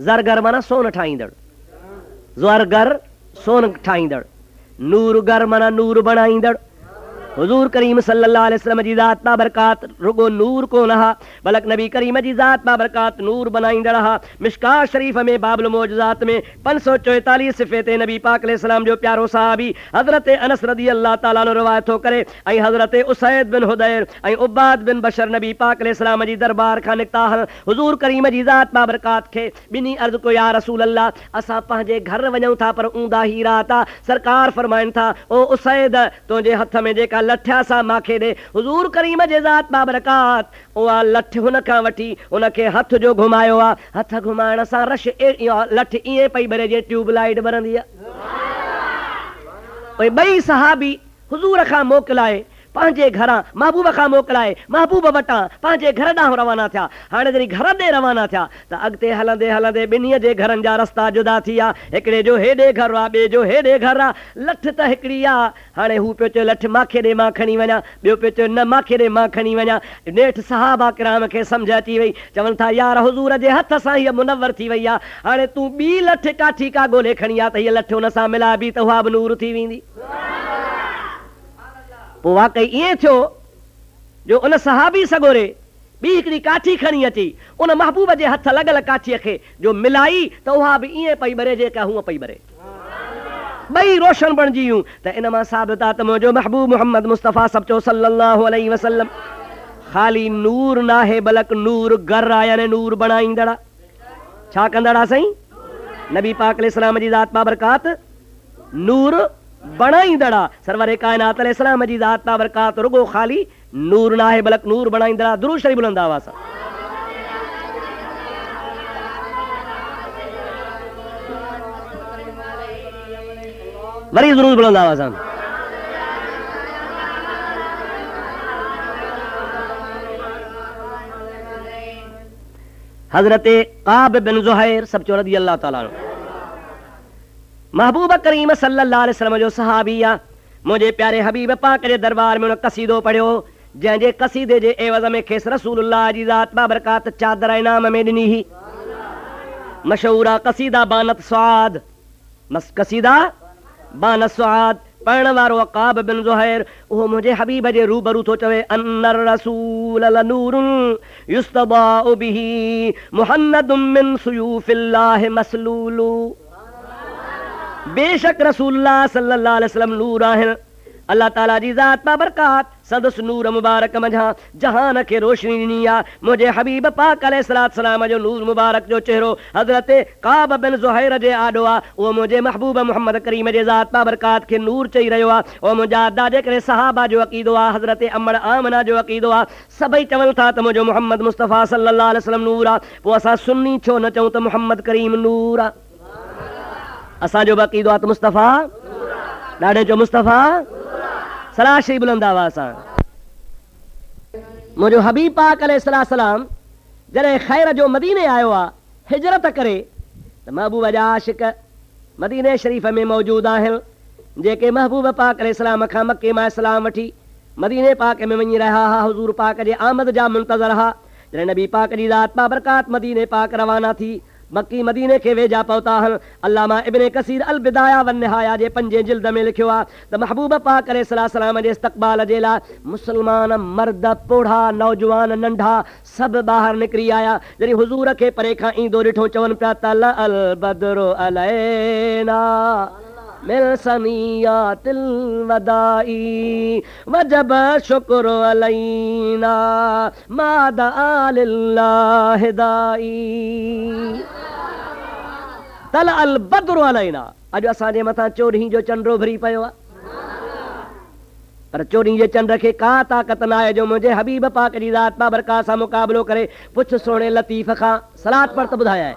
ज़रगर माना सोन ठाहींदड़, ज़रगर सोन ठाहींदड़, नूर गर माना नूर बणाईंदड़। हुज़ूर करीम सल्लल्लाहु अलैहि वसल्लम जी ज़ात बाबरकात रुगो नूर कोन हा बल्कि नबी करीम जी ज़ात बाबरकात नूर बनाईंदड़ हा। मिशकात शरीफ़ में बाबुल मौजज़ात में 544 सिफ़े ते नबी पाक अलैहिस्सलाम जो प्यारो सहाबी हज़रत अनस रज़ी अल्लाह ताला अन्हु रिवायत थो करे ऐं हज़रत उसैद बिन हुदैर ऐं उबाद बिन बशर नबी पाक अलैहिस्सलाम जी दरबार खां निकिता हल। हुज़ूर करीम जी ज़ात बाबरकात खे ॿिन्ही अर्ज़ु कयो या रसूल अल्लाह असां पंहिंजे घर वञूं था पर ऊंदा ही रात आहे। सरकार फरमाइनि था ओ उसैद तुंहिंजे हथ में जेका लठिया सां माखे ॾे। हुज़ूर करीम जे ज़ात बाबरकात उहा लठ हुन खां वठी उनखे हथ जो घुमायो आहे। हथ घुमाइण सां रश लठ ईअं पई ॿरे जीअं ट्यूबलाइट ॿरंदी आहे। ॿई सहाबी हुज़ूर खां मोकिलाए पंहिंजे घरां महबूब खां मोकिलाए महबूब वटां पंहिंजे घर ॾांहुं रवाना थिया। हाणे जॾहिं घर ॾे रवाना थिया त अॻिते हलंदे हलंदे ॿिन्हीअ जे घरनि जा रस्ता जुदा थी विया। हिकिड़े जो हेॾे घर आहे ॿिए जो हेॾे घर आहे। लठ त हिकिड़ी आहे। हाणे हू पियो चए लठ माखे ॾे मां खणी वञा, ॿियो पियो चए न माखे ॾे मां खणी वञा। नेठि सहाबा किराम खे सम्झ अची वई। चवनि था यार हुज़ूर जे हथ सां हीअ मुनवर थी वई आहे। हाणे तूं ॿी लठ काठी का ॻोल्हे खणी आहे त हीअ लठ हुन सां मिलाइबी त उहा बि नूर थी वेंदी। पोइ वाकई ईअं थियो जो उन सहाबी सगोरे ॿी हिकिड़ी काठी खणी अची उन महबूब जे हथ लॻल काठीअ खे जो मिलाई त उहा बि ईअं पई ॿरे जेका हूअं पई ॿरे। ॿई रोशन बणिजी वियूं त इन मां साबित आहे त मुंहिंजो महबूब मुहम्मद मुस्तफ़ा सब चओ सल्लल्लाहु अलैहि वसल्लम ख़ाली नूर नाहे बल्कि नूर गर आहे यानी नूर बणाईंदड़ आहे। छा कंदड़ आहे साईं? नबी पाक अलैहिस्सलाम जी ज़ात बाबरकात नूर बणाईंदड़ आहे। सरवरे कायनात अलैहिस्सलाम जी ज़ात बाबरकात रुगो ख़ाली नूर नाहे बल्कि नूर बणाईंदड़ आहे। दुरूद शरीफ़ बुलंद आवाज़ सां वरी दुरूद बुलंद आवाज़ सां हज़रत काब बिन ज़ुहैर सब चो रज़ी अल्लाह ताला अन्हु महबूब करीम सल्लल्लाहु अलैहि वसल्लम जो सहाबी आहे। मुंहिंजे प्यारे हबीब पाक जे दरबार में उन कसीदो पढ़ियो जंहिंजे कसीदे जे एवज़ में खेसि रसूलुल्लाह जी ज़ात बाबरकात चादर इनाम में ॾिनी ही। मशहूर आहे कसीदा बानत स्वाद कसीदा बानत स्वाद पढ़ण वारो काब बिन ज़ुहैर उहो मुंहिंजे हबीब जे रूबरू थो चवे अन्नर रसूल लनूरुन युस्तदाउ बिही मुहन्नदुम मिन सुयूफिल्लाहि मसलूलु। बेशक रसूलुल्लाह सल्लल्लाहु अलैहि वसल्लम नूर आहिनि। अल्लाह ताला जी ज़ात बाबरकात सदस नूर मुबारक मंझां जहान खे रोशनी ॾिनी आहे। मुंहिंजे हबीब पाक अलैहिस्सलाम जो नूर मुबारक जो चेहरो हज़रत काब बिन ज़ुहैर जे आॾो आहे। उहो मुंहिंजे महबूब मुहम्मद करीम जे ज़ात बाबरकात खे नूर चई रहियो आहे। उहो मुंहिंजा अदा जे करे सहाबा जो अक़ीदो आहे, हज़रत अमर आमना जो अक़ीदो आहे। सभई चवनि था त मुंहिंजो मुहम्मद मुस्तफ़ा सल्लल्लाहु अलैहि वसल्लम नूर आहे। पोइ असां सुन्नी छो न चऊं त मुहम्मद करीम नूर आहे? असांजो बि अक़ीदो आहे त मुस्तफ़ा ॾाढे जो मुस्तफ़ा सलाह शरी बुलंद आवाज़ सां मुंहिंजो हबीब पाक अलैहिस्सलाम जॾहिं ख़ैर जो मदीने आयो आहे हिजरत करे त महबूब जा आशिक़ मदीने शरीफ़ में मौजूदु आहिनि जेके महबूब पाक अलैहिस्सलाम खां मके मां इस्लाम वठी मदीने पाक में वञी रहिया हुआ। हुज़ूर पाक जे आमद जा मुंतज़र हुआ। जॾहिं नबी पाक जी ज़ात बाबरकात मदीने पाक रवाना थी, मक्की मदीने के वेझा पहुता हन। अल्लामा इब्ने कसीर अल बिदाया वन निहाया जे 5 जिल्द में लिखियो आहे त महबूब पाक अलैहिस्सलाम जे इस्तक़बाल जे लाइ मुस्लमान मर्द बूढ़ा नौजवान नंढा सभु ॿाहिरि निकिरी आया। जॾहिं हुज़ूर खे परे खां ईंदो ॾिठो चवनि पिया तल अल बदरु अलैना मिल सनियातिल वदाई वजब शुक्र अलैना मादा लिल्लाहि दाई तल अल बदरु अलैना। अॼु असांजे मथां चोॾहीं जो चंडो भरी पियो आहे, पर चोॾहीं जे चंड खे का ताक़त न आहे जो मुंहिंजे हबीब पाक जी ज़ात बाबरकात सां मुक़ाबिलो करे। पुछ सोणे लतीफ़ खां सलात पर त ॿुधाया आहे।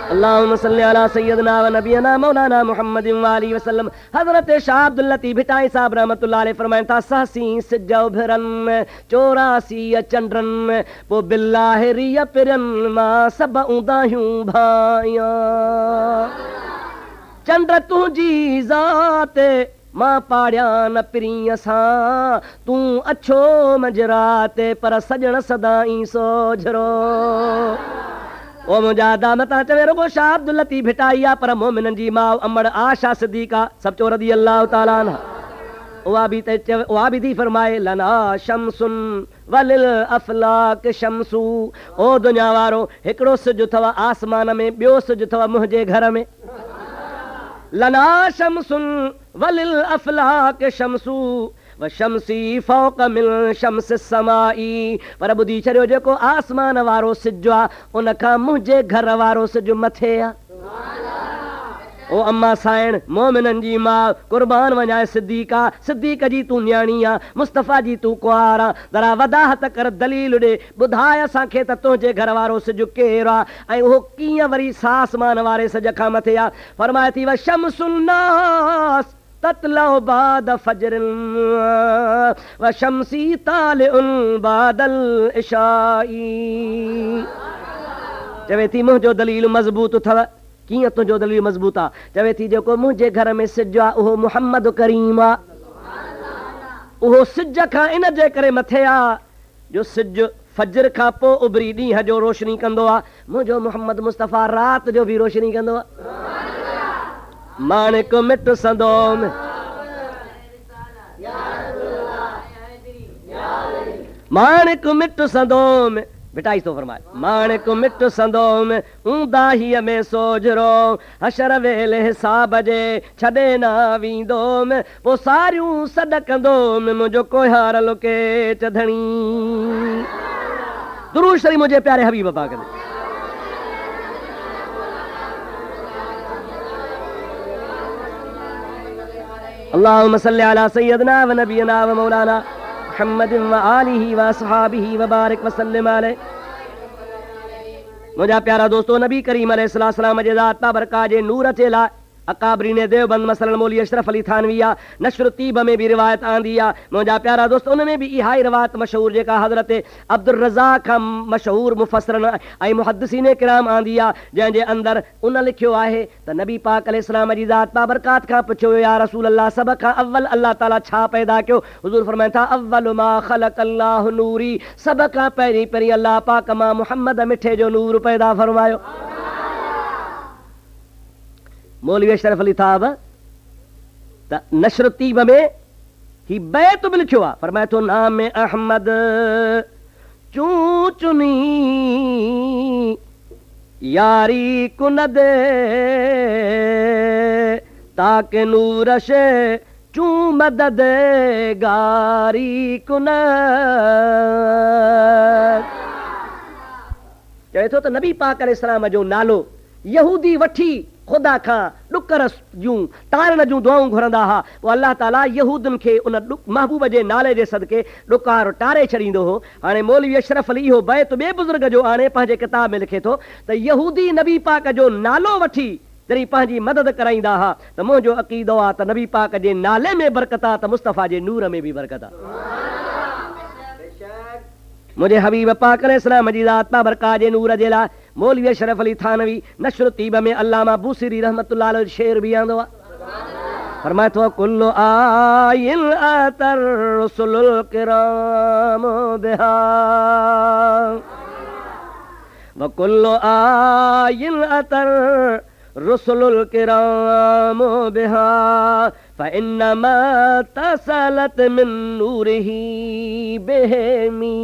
अल्लाहुम्मा सल्ली अला सय्यदना व नबियना मौलाना मुहम्मद व आलिहि वसल्लम। हज़रत शाह अब्दुल लतीफ़ भिटाई साहब रहमतुल्लाह अलैह फरमाइनि था सहसी सिज उभिरनि 84 चंडनि पोइ बिल्लाहि रिय पिरनि मां सभु उदाहियूं भाया चंड तुंहिंजी ज़ात मां पाड़िया न पिरीअ सां तूं अछो मंझराते पर सजण सदाई सोझरो। ओ मुंहिंजा दामता चवे रुगो शाह अब्दुल लतीफ़ भिटाई आहे, पर मोमिननि जी माउ अमड़ आशा सिद्दीक़ा सब चो रज़ी अल्लाह ताला अन्हा उहा बि थी फरमाए लना शमसुन वलिल अफलाक शमसू। ओ दुनिया वारो हिकिड़ो सिज अथव आसमान में, ॿियो सिज अथव मुंहिंजे घर में। लना शमसुन वलिल अफलाक शमसू व शमसी फौक मिल शम्स समाई। पर ॿुधी छॾियो जेको आसमान वारो सिज आहे उन खां मुंहिंजे घर वारो सिज मथे आहे। ओ अम्मा साइण मोमिननि जी मां कुर्बान वञाए सिद्दीक़ा, सिद्दीक़ जी तूं न्याणी आहे, मुस्तफ़ा जी तूं कुंवार आहे, ज़रा वदाहत कर दलील ॾे ॿुधाए असांखे त तुंहिंजे घर वारो सिज केरु आहे ऐं उहो कीअं वरी आसमान वारे सिज खां मथे आहे। फरमाए थी व शम्सुन्नास ततलउ बाद फजरिन व शम्सी तालिउन बादल इशाई। चवे थी मुंहिंजो दलील मज़बूत अथव। कीअं तुंहिंजो दलील मज़बूत आहे? चवे थी जेको मुंहिंजे घर में सिज आहे उहो मुहम्मद करीम आहे। उहो सिज खां इन जे करे मथे आहे जो सिज फजर खां पोइ उभरी ॾींहं जो रोशनी कंदो आहे, मुंहिंजो मुहम्मद मुस्तफ़ा राति जो बि रोशनी कंदो आहे। माणिक मिट संदोम माणिक मिट संदोम भिटाई थो फरमाए माणिक मिट संदोम ऊंदाहीअ में सोझरो हशर वेले हिसाब जे छॾे न वेंदोम पोइ सारियूं सॾ कंदोम मुंहिंजो कोहार लुके चधणी। दुरूद शरीफ़ मुंहिंजे प्यारे हबीब पाक में। अल्लाहुम्मा सल्ली अला सय्यदना व नबियना व मौलाना मुहम्मद व आलिहि व असहाबिहि व बारिक व सल्लिम अलैहि। मुंहिंजा प्यारा दोस्तो नबी करीम अलैहिस्सलाम जे ज़ात बाबरकात जे नूर जे लाइ अकाबरीन देवबंद मसलन मौली अशरफ अली थानवी नशर तीब में भी रिवायत आंदी आहे। मुंहिंजा प्यारा दोस्त उन में भी इहा ही रिवायत मशहूर जेका हज़रत अब्दुल रज़ाक खां मशहूर मुफ़स्सिरन ऐं मुहद्दिसीन किराम आंदी आहे, जंहिंजे अंदर उन लिखियो आहे त नबी पाक अलैहिस्सलाम जी ज़ात बाबरकात खां पुछियो या रसूल अल्लाह सभ खां अव्वल अल्लाह ताला छा पैदा कयो? हुज़ूर फरमाइनि था अव्वल मा ख़लक़ अल्लाहु नूरी, सभ खां पहिरीं पहिरीं अल्लाह पाक मां मुहम्मद मिठे जो नूर पैदा फरमायो। मौलवी अशरफ अली साहब त नशर तीब में ही बैत बि लिखियो आहे। फरमाए थो नाम अहमद चूं चुनी यारी कुनद ताके नूरश चूं मदद गारी कुन। चवे थो त नबी पाक अलैहिस्सलाम जो नालो यहूदी वठी ख़ुदा खां ॾुकर जूं तारण जूं दुआऊं घुरंदा हुआ, पोइ अल्लाह ताला यहूदनि खे उन महबूब जे नाले जे सदके ॾुकार टारे छॾींदो हो। हाणे मौलवी अशरफ अली इहो बैत ॿिए बुज़ुर्ग जो आणे पंहिंजे किताब में लिखे थो त यहूदी नबी पाक जो नालो वठी जॾहिं पंहिंजी मदद कराईंदा हुआ त मुंहिंजो अक़ीदो आहे त नबी पाक जे नाले में बरकत आहे त मुस्तफ़ा जे नूर में बि बरकत आहे। मुंहिंजे हबीब पाक अलैहिस्सलाम जी ज़ात बाबरकात जे नूर जे लाइ मौलवी अशरफ अली थानवी नशर तीब में अल्लामा बूसिरी रहमतुल्लाह अलैह शेर बि आंदो आहे। फरमाए थो कुल्लु आइन अतर रुसुलुल किराम बिहा व कुल्लु आइन अतर रुसुलुल किराम बिहा फ़इन्नमा तसलत मिन नूरिही बिहिमी।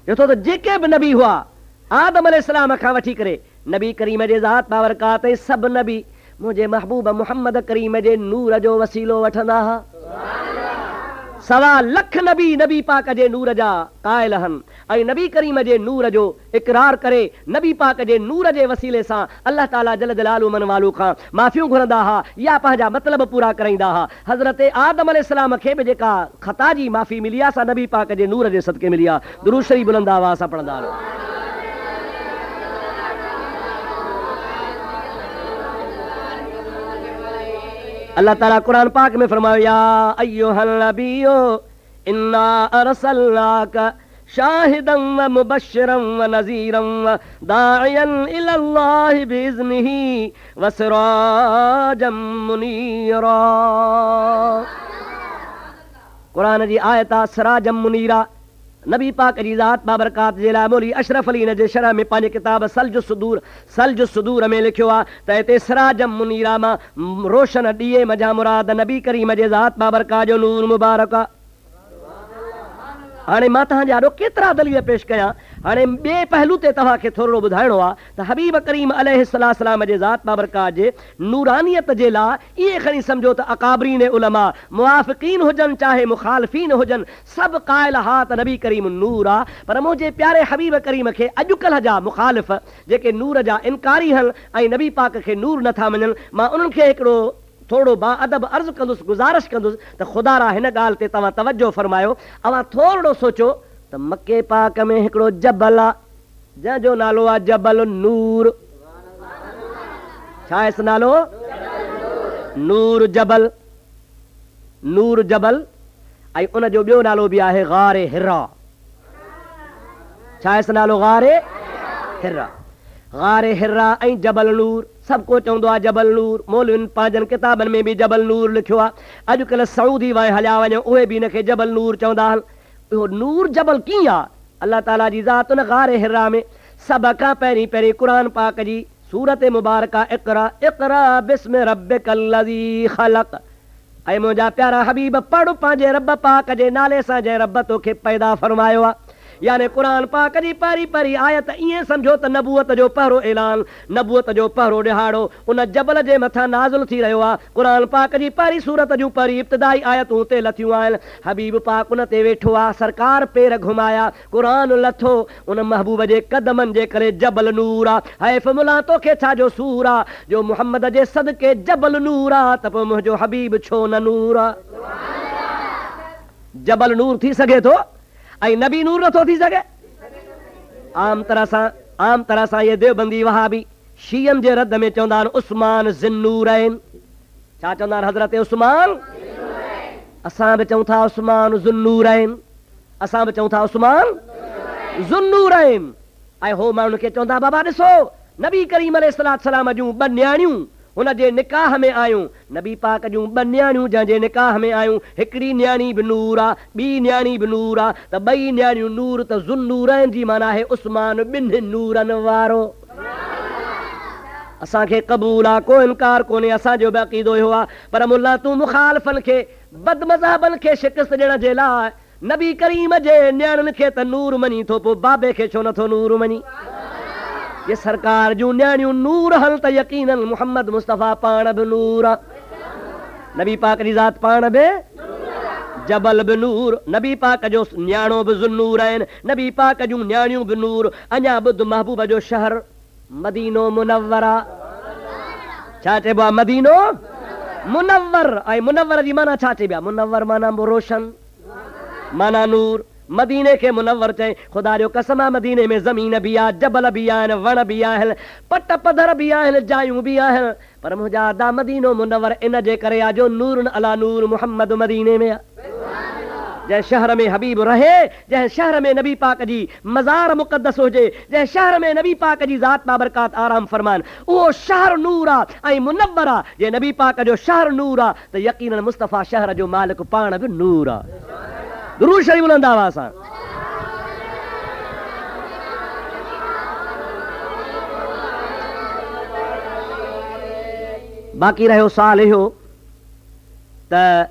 ॾिठो त जेके बि नबी हुआ आदम अलैहिस्सलाम खां वठी करे नबी करीम जे ज़ात बाबरकात ताईं सभु नबी मुंहिंजे महबूब मुहम्मद करीम जे नूर जो वसीलो वठंदा हुआ। 1.25 लख नबी नबी पाक जे नूर जा क़ाइल हन ऐं नबी करीम जे नूर जो इक़रार करे नबी पाक जे नूर जे वसीले सां अल्लाह ताला जल जलालु मन वालू खां माफ़ियूं घुरंदा हुआ या पंहिंजा मतिलब पूरा कराईंदा हुआ। हज़रत आदम अलैहिस्सलाम खे बि जेका ख़ता जी माफ़ी मिली आहे सा नबी पाक जे नूर जे सदके मिली आहे। दुरूद शरीफ बुलंद आवाज़ सां पढ़ंदा हलो। अल्लाह ताला कुरान पाक में फरमायो या अय्युहल नबियो इन्ना अरसलनाका शाहिदन व मुबश्शिरन व नज़ीरन व दाइयन इलल्लाहि बिइज़्निही व सिराजम मुनीरा। कुरान जी आयत आहे सिराजम मुनीरा। नबी पाक जी ज़ात बाबरकात जे लाइ मौली अशरफ अली हिन जे शरह में पंहिंजे किताब सल्ज सुदूर में लिखियो आहे त हिते सिराजम मुनीरा मां रोशन ॾीए मजा मुराद नबी करीम जे ज़ात बाबरकात जो नूर मुबारक आहे। हाणे मां तव्हांजे आॾो केतिरा दलील पेश कयां। हाणे ॿिए पहलू ते तव्हांखे थोरो ॿुधाइणो आहे त हबीब करीम अलैहिस्सलाम जे ज़ात बाबरकात जे नूरानियत जे लाइ इहे खणी सम्झो त अकाबरीन उलमा मुवाफ़िक़ीन हुजनि चाहे मुखालिफ़ीन हुजनि सभु क़ाइल हा त नबी करीम नूर आहे। पर मुंहिंजे प्यारे हबीब करीम खे अॼुकल्ह जा मुखालिफ़ जेके नूर जा इनकारी हल ऐं नबी पाक खे नूर नथा मञनि मां उन्हनि खे हिकिड़ो थोरो बाअदब अर्ज़ु कंदुसि गुज़ारिश कंदुसि त ख़ुदा रा हिन ॻाल्हि ते तव्हां तवजो फरमायो। अवां थोरो सोचो त मके पाक में हिकिड़ो जबल आहे जंहिंजो नालो आहे जबल नूर। छा आहे नालो? नूर जबल। नूर जबल ऐं उनजो ॿियो नालो बि आहे गारे हिरा। छा आहे नालो? गारे हिरा। गारे हिरा ऐं जबल नूर सभु को चवंदो आहे जबल नूर। मौलवियुनि पंहिंजनि किताबनि में बि जबल नूर लिखियो आहे। अॼुकल्ह सऊदी वाए हलिया वञो उहे बि हिनखे जबल नूर चवंदा आहिनि। इहो नूर जबल कीअं आहे? अल्लाह ताला जी ज़ात उन गारे हिरा में सभ खां पहिरीं क़ुरान पाक जी सूरत मुबारका इक़रा बिस्मि रब्बिकल लज़ी ख़लक़। ऐं मुंहिंजा प्यारा हबीब पढ़ पंहिंजे रब पाक जे नाले सां जंहिं रब तोखे पैदा फरमायो आहे। यानी कुरान पाक जी पहिरीं पहिरीं आयत ईअं सम्झो त नबूअत जो पहिरो ऐलान नबूअत जो पहिरो ॾिहाड़ो उन जबल जे मथां नाज़िल थी रहियो आहे। कुरान पाक जी पहिरीं सूरत जूं पहिरीं इब्तिदाई आयतूं उते लथियूं आहिनि। हबीब पाक उन ते वेठो आहे। सरकार पेर घुमाया कुरान लथो उन महबूब जे कदमनि जे करे जबल नूर आहे। हैफ़ मुला तोखे छा जो सूर आहे जो मुहम्मद जे सदके जबल नूर आहे त पोइ मुंहिंजो हबीब छो न नूर आहे? जबल नूर थी सघे थो ऐं नबी नूर नथो थी सघे? आम तरह सां ये देवबंदी वहाबी शीयन जे रद में चवंदा आहिनि उस्मान ज़ुन्नूरैन। छा चवंदा आहिनि? हज़रत उस्मान। असां बि चऊं था उस्मान ज़ुन्नूरैन। असां बि चऊं था उस्मान ज़ुन्नूरैन। ऐं हो माण्हुनि खे चवंदा बाबा ॾिसो नबी करीम अलैहिस्सलाम जूं ॿ न्याणियूं हुन जे निकाह में आयूं। नबी पाक जूं ॿ न्याणियूं जंहिंजे निकाह में आयूं हिकिड़ी न्याणी बि नूर आहे ॿी न्याणी बि नूर आहे त ॿई न्याणियूं नूर त ज़ुन्नूरैन जी माना आहे उस्मान ॿिनि नूरनि वारो। असांखे क़बूल आहे को इनकार कोन्हे असांजो बि अक़ीदो इहो आहे। पर मुल्ला तूं मुखालिफ़नि खे बदमज़हबनि खे शिकस्त ॾियण जे लाइ नबी करीम जे न्याणियुनि खे त नूर मञी थो पोइ बाबे खे छो नथो नूर मञी? ये सरकार जूं न्याणियूं नूर हल त यकीनन मुहम्मद मुस्तफ़ा पाण बि नूर आहे। नबी पाक जी ज़ात पाण बि जबल बि नूर। नबी पाक जो न्याणो बि ज़ुन्नूर आहिनि। नबी पाक जूं न्याणियूं बि नूर। अञा ॿुध महबूब जो शहर मदीनो मुनव्वरा। छा चइबो आहे? मदीनो मुनव्वर। ऐं मुनव्वर जी माना छा चइबी आहे? मुनव्वर माना रोशन माना नूर। मदीने के मुनव्वर चए खुदा जो कसम आहे मदीने में ज़मीन भी आहे जबल भी आहिनि वण भी आहिनि पट पधर भी आहिनि जायूं भी आहिनि पर मुंहिंजा आदा मदीनो मुनव्वर इन जे करे आहे जो नूरन अला नूर मुहम्मद मदीने में आहे। जंहिं शहर में हबीब रहे, जंहिं शहर में नबी पाक जी मज़ार मुक़द्दस हुजे, जंहिं शहर में नबी पाक जी ज़ात बाबरकात आराम फरमान, उहो शहर नूर आहे ऐं मुनव्वर आहे। जे नबी पाक जो शहर नूर आहे त यकीनन मुस्तफ़ा शहर जो मालिक पाण बि नूर आहे। दुरूद शरीफ़ बुलंद आवाज़ सां। बाक़ी रहियो सुवाल इहो त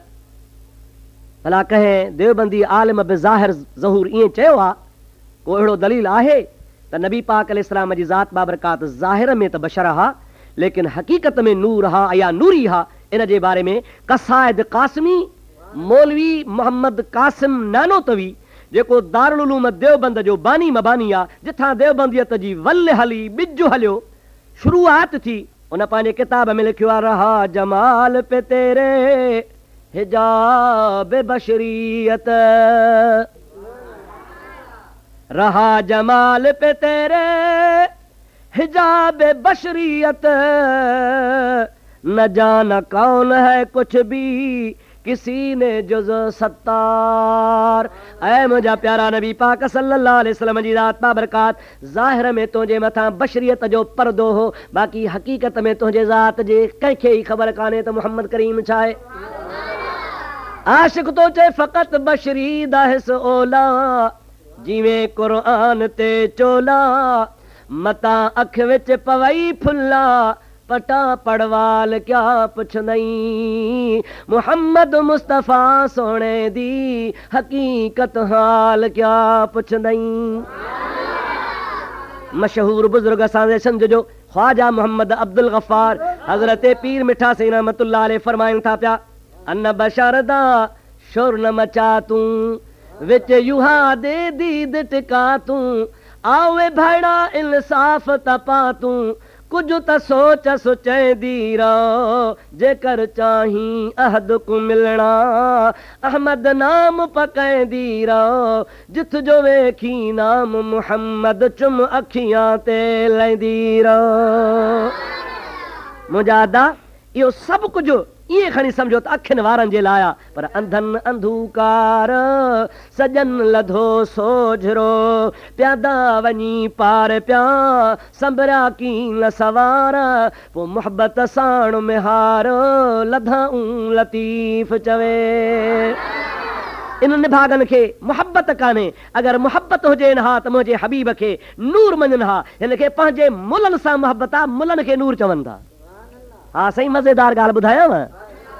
भला कंहिं देवबंदी आलिम बि ज़ाहिर ज़हूर ईअं चयो आहे, को अहिड़ो दलील आहे त नबी पाक अलैहिस्सलाम जी ज़ात बाबरकात ज़ाहिर में त बशर हा लेकिन हक़ीक़त में नूर हा या नूरी हा? इन जे बारे में क़साइद क़ासिमी मौलवी मोहम्मद क़ासिम नानोतवी जेको दारुल उलूम देवबंद जो बानी मबानी आहे, जिथां देवबंदियत जी वल हली ॿिज हलियो शुरूआत थी, उन पंहिंजे किताब में लिखियो आहे रहा जमाल पे तेरे हिजाब बशरियत, रहा जमाल पे तेरे हिजाब बशरियत, न जाना कौन है कुछ भी किसी ने जुज़ सत्तार। ऐ मुंहिंजा प्यारा नबी पाक सल्लल्लाहु अलैहि वसल्लम जी ज़ात बाबरकात ज़ाहिर में तुंहिंजे मथां बशरियत जो पर्दो हो, बाक़ी हक़ीक़त में तुंहिंजे ज़ात जे कंहिंखे ई ख़बर कान्हे त मुहम्मद करीम छा आहे। आशिक तो चे फ़क़त बशरी दा हिस ओला, जिवें क़ुरान ते चोला, मता अख विच पवई फुल्ला, पटा पड़वाल क्या पुछंदई, मुहम्मद मुस्तफ़ा सोने दी हकीकत हाल क्या पुछंदई। मशहूर बुजुर्ग असांजे सिंध जो ख्वाजा मोहम्मद अब्दुल गफ्फार हज़रत पीर मिठा सईं रहमतुल्लाह अलैह फरमाइनि था पिया, अन बशर दा शुर न मचा तूं, विच युहा दे दीद टिका तूं, आवे भड़ा इंसाफ तपा तूं, कुछ त सोच सोचैंदी रहो, जेकर चाही अहद को मिलना, अहमद नाम पकैंदी रहो, जिथ जो वेखी नाम मुहम्मद चुम अखियां ते लैंदी रहो। मुजादा इहो सभु कुझु ईअं खणी सम्झो त अखियुनि वारनि जे लाइ आहे, पर अंधनि अंधूकार सजन लधो सोझरो, प्यादा वञी पार पिया संभरिया कीन सवार, पोइ मुहबत साण में हार लधाऊं लतीफ़ चवे। इन्हनि भागनि खे मुहबत कान्हे, अगरि मुहबत हुजे हा त मुंहिंजे हबीब खे नूर मञनि हा, हिन खे पंहिंजे मुलनि सां मुहबत आहे, मुलनि खे नूर चवनि था। हा सही मज़ेदार ॻाल्हि ॿुधायांव,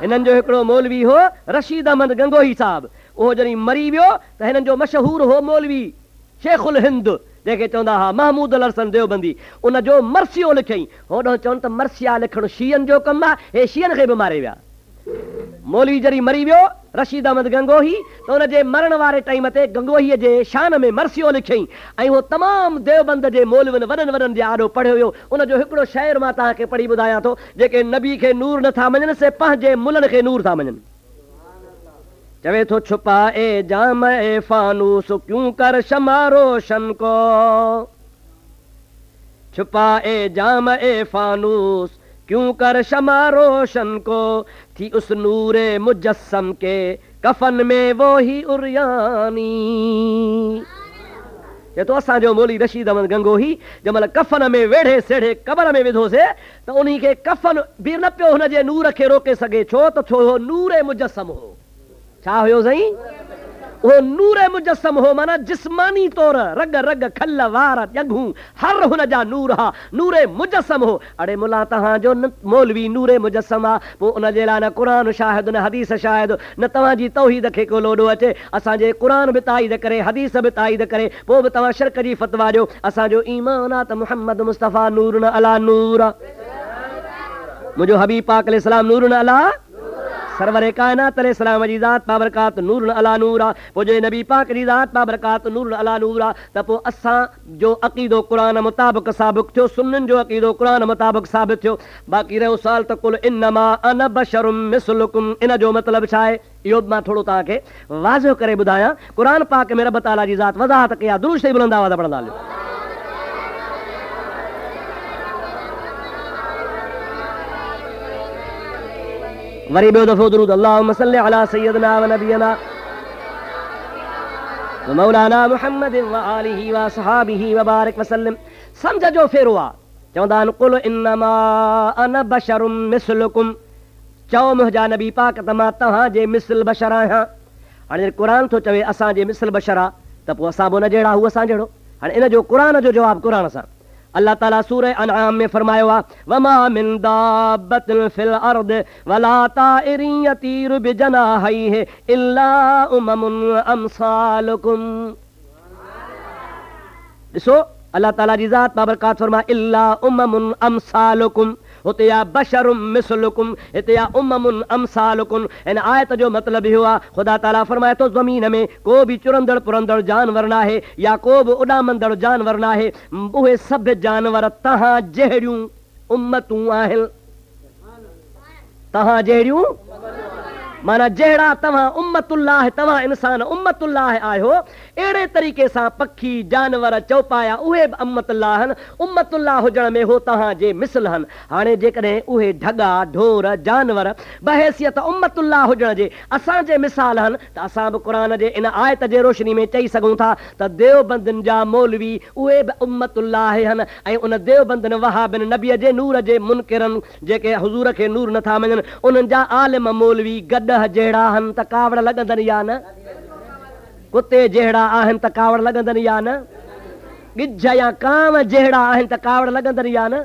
हिननि जो हिकिड़ो मौलवी हो रशीद अहमद गंगोही साहब, उहो जॾहिं मरी वियो त हिननि जो मशहूर हो मौलवी शेखुल हिंद जंहिंखे चवंदा हुआ महमूद अल हसन देवबंदी, उन जो मर्सियो लिखियईं। होॾो चवनि त मर्सिया लिखणु शीयनि जो कमु आहे, हे शीयनि खे बि मारे विया। मौलवी जॾहिं मरी वियो रशीद अहमद गंगोही त हुन जे मरण वारे टाइम ते गंगोहीअ जे शान में मर्सियो लिखियईं ऐं उहो तमामु देवबंद जे मौलवियुनि वॾनि वॾनि जे आॾो पढ़ियो वियो। उन जो हिकिड़ो शेर मां तव्हांखे पढ़ी ॿुधायां थो, जेके नबी खे नूर नथा मञनि से पंहिंजे मुलनि खे नूर था मञनि। चवे थो छुपा ए जाम ए फानूस क्यों कर शमा रोशन को, छुपा ए जाम ए फानूस क्यों कर शमा रोशन को, थी उस नूरे मुजस्सम के कफन में वो ही उरियानी। ये तो असांजो मौलवी रशीद अहमद गंगोही जंहिंमहिल कफन में वेढ़े सेढ़े कबर में विधोसीं त उन्ही खे कफन बि न पियो हुनजे नूर खे रोके सघे, छो त छो हो नूरे मुजस्सम हो। छा हुयो साईं? वो नूरे मुजस्सम हो, माना जिस्मानी तौर रग रग खल वार ॼगूं हर हुन जा नूर हा, नूरे मुजस्सम हो। अड़े मुला तव्हांजो मौलवी नूरे मुजस्सम आहे, पोइ उन जे लाइ न क़ुरान शाहिद न हदीस शाहिद, न तव्हांजी तौहीद खे को लोॾो अचे। असांजे क़ुरान बि ताईद करे, हदीस बि ताईद करे, पोइ बि तव्हां शिरक जी फतवा ॾियो। असांजो ईमान आहे त मुहम्मद मुस्तफ़ा नूरन अला नूर आहे। मुंहिंजो हबीब पाक अलैहिस्सलाम नूरन अला सरवर कायनात अलैहिस्सलाम जी ज़ात बाबरकात नूरन अला नूर आहे। पोइ जे नबी पाक जी ज़ात बाबरकात नूरन अला नूर आहे त पोइ असांजो अक़ीदो क़ुरान मुताबिक़ साबित थियो, सुन्ननि जो अक़ीदो क़ुरान मुताबिक़ साबित थियो। बाक़ी रहियो सुवाल त कुल इन्नमा अना बशरुम मिसलुकुम, इन जो मतिलबु छा आहे? इहो मां थोरो तव्हांखे वाज़िह करे ॿुधायां। क़ुरान पाक में रब ताला जी ज़ात वज़ाहत कई आहे, दुरूद शरीफ़ बुलंद आवाज़ पढ़ंदा हलियो। वरी ॿियो दफ़ो दुरूद अल्लाहुम्मा सल्लि अला सय्यदना व नबियना मौलाना मुहम्मद व आलिही व सहाबिही व बारिक वसल्लम। समझ जो फेरो आ चवंदा आहिनि कुल इन्नमा अना बशरुम मिसलुकुम, चओ मुंहिंजा नबी पाक त मां तव्हांजे मिसल बशर आहियां। हाणे क़ुर थो चवे असांजे मिसल बशर आहे त पोइ असां बि न जहिड़ा हू असां जहिड़ो। हाणे इन जो क़ुर जो जवाबु क़ुर सां अल्लाह ताला सूरह अनआम में फरमायो आहे वमा मिन दाब्बतिन फिल अर्द वला ताइरिन यतीरु बिजनाहिहि इल्ला उममुन अमसालुकुम। ॾिसो अल्लाह ताला जी ज़ात बाबरकात फरमाए इल्ला उममुन अमसालुकुम, हुते या बशरुम मिसलुकुम, हिते या उममुन अमसालुकुम। इन आयत जो मतिलबु इहो आहे ख़ुदा ताला फरमाए थो ज़मीन में को बि चुरंदड़ पुरंदड़ जानवर न आहे या को बि उॾामंदड़ जानवर न आहे, उहे सभु जानवर तव्हां जहिड़ियूं उम्मतूं आहिनि, तव्हां जहिड़ियूं माना जहिड़ा तव्हां उम्मतुल्लाह, तव्हां इंसान उम्मतुल्लाह आहियो, अहिड़े तरीक़े सां पखी जानवर चौपाया उहे बि उम्मतुल्लाह आहिनि। उम्मतुल्लाह हुजण में हो तव्हां जे मिसल आहिनि। हाणे जेकॾहिं उहे ढगा ढोर जानवर बहैसियत उम्मतुल्लाह हुजण जे असांजे मिसाल आहिनि त असां बि क़ुर जे इन आयत जे रोशनी में चई सघूं था त देवबंदनि जा मौलवी उहे बि उम्मतुल्लाह आहिनि ऐं उन देवबंदनि वहाबिन नबीअ जे नूर जे मुनकिरनि जेके हुज़ूर खे नूर नथा मञनि उन्हनि जा आलिम मौलवी गॾ जहिड़ा आहिनि त कावड़ लॻंदनि या न, कुते जहिड़ा आहिनि त कावड़ लॻंदनि या न, गिझ या कांव जहिड़ा आहिनि त कावड़ लॻंदनि या न,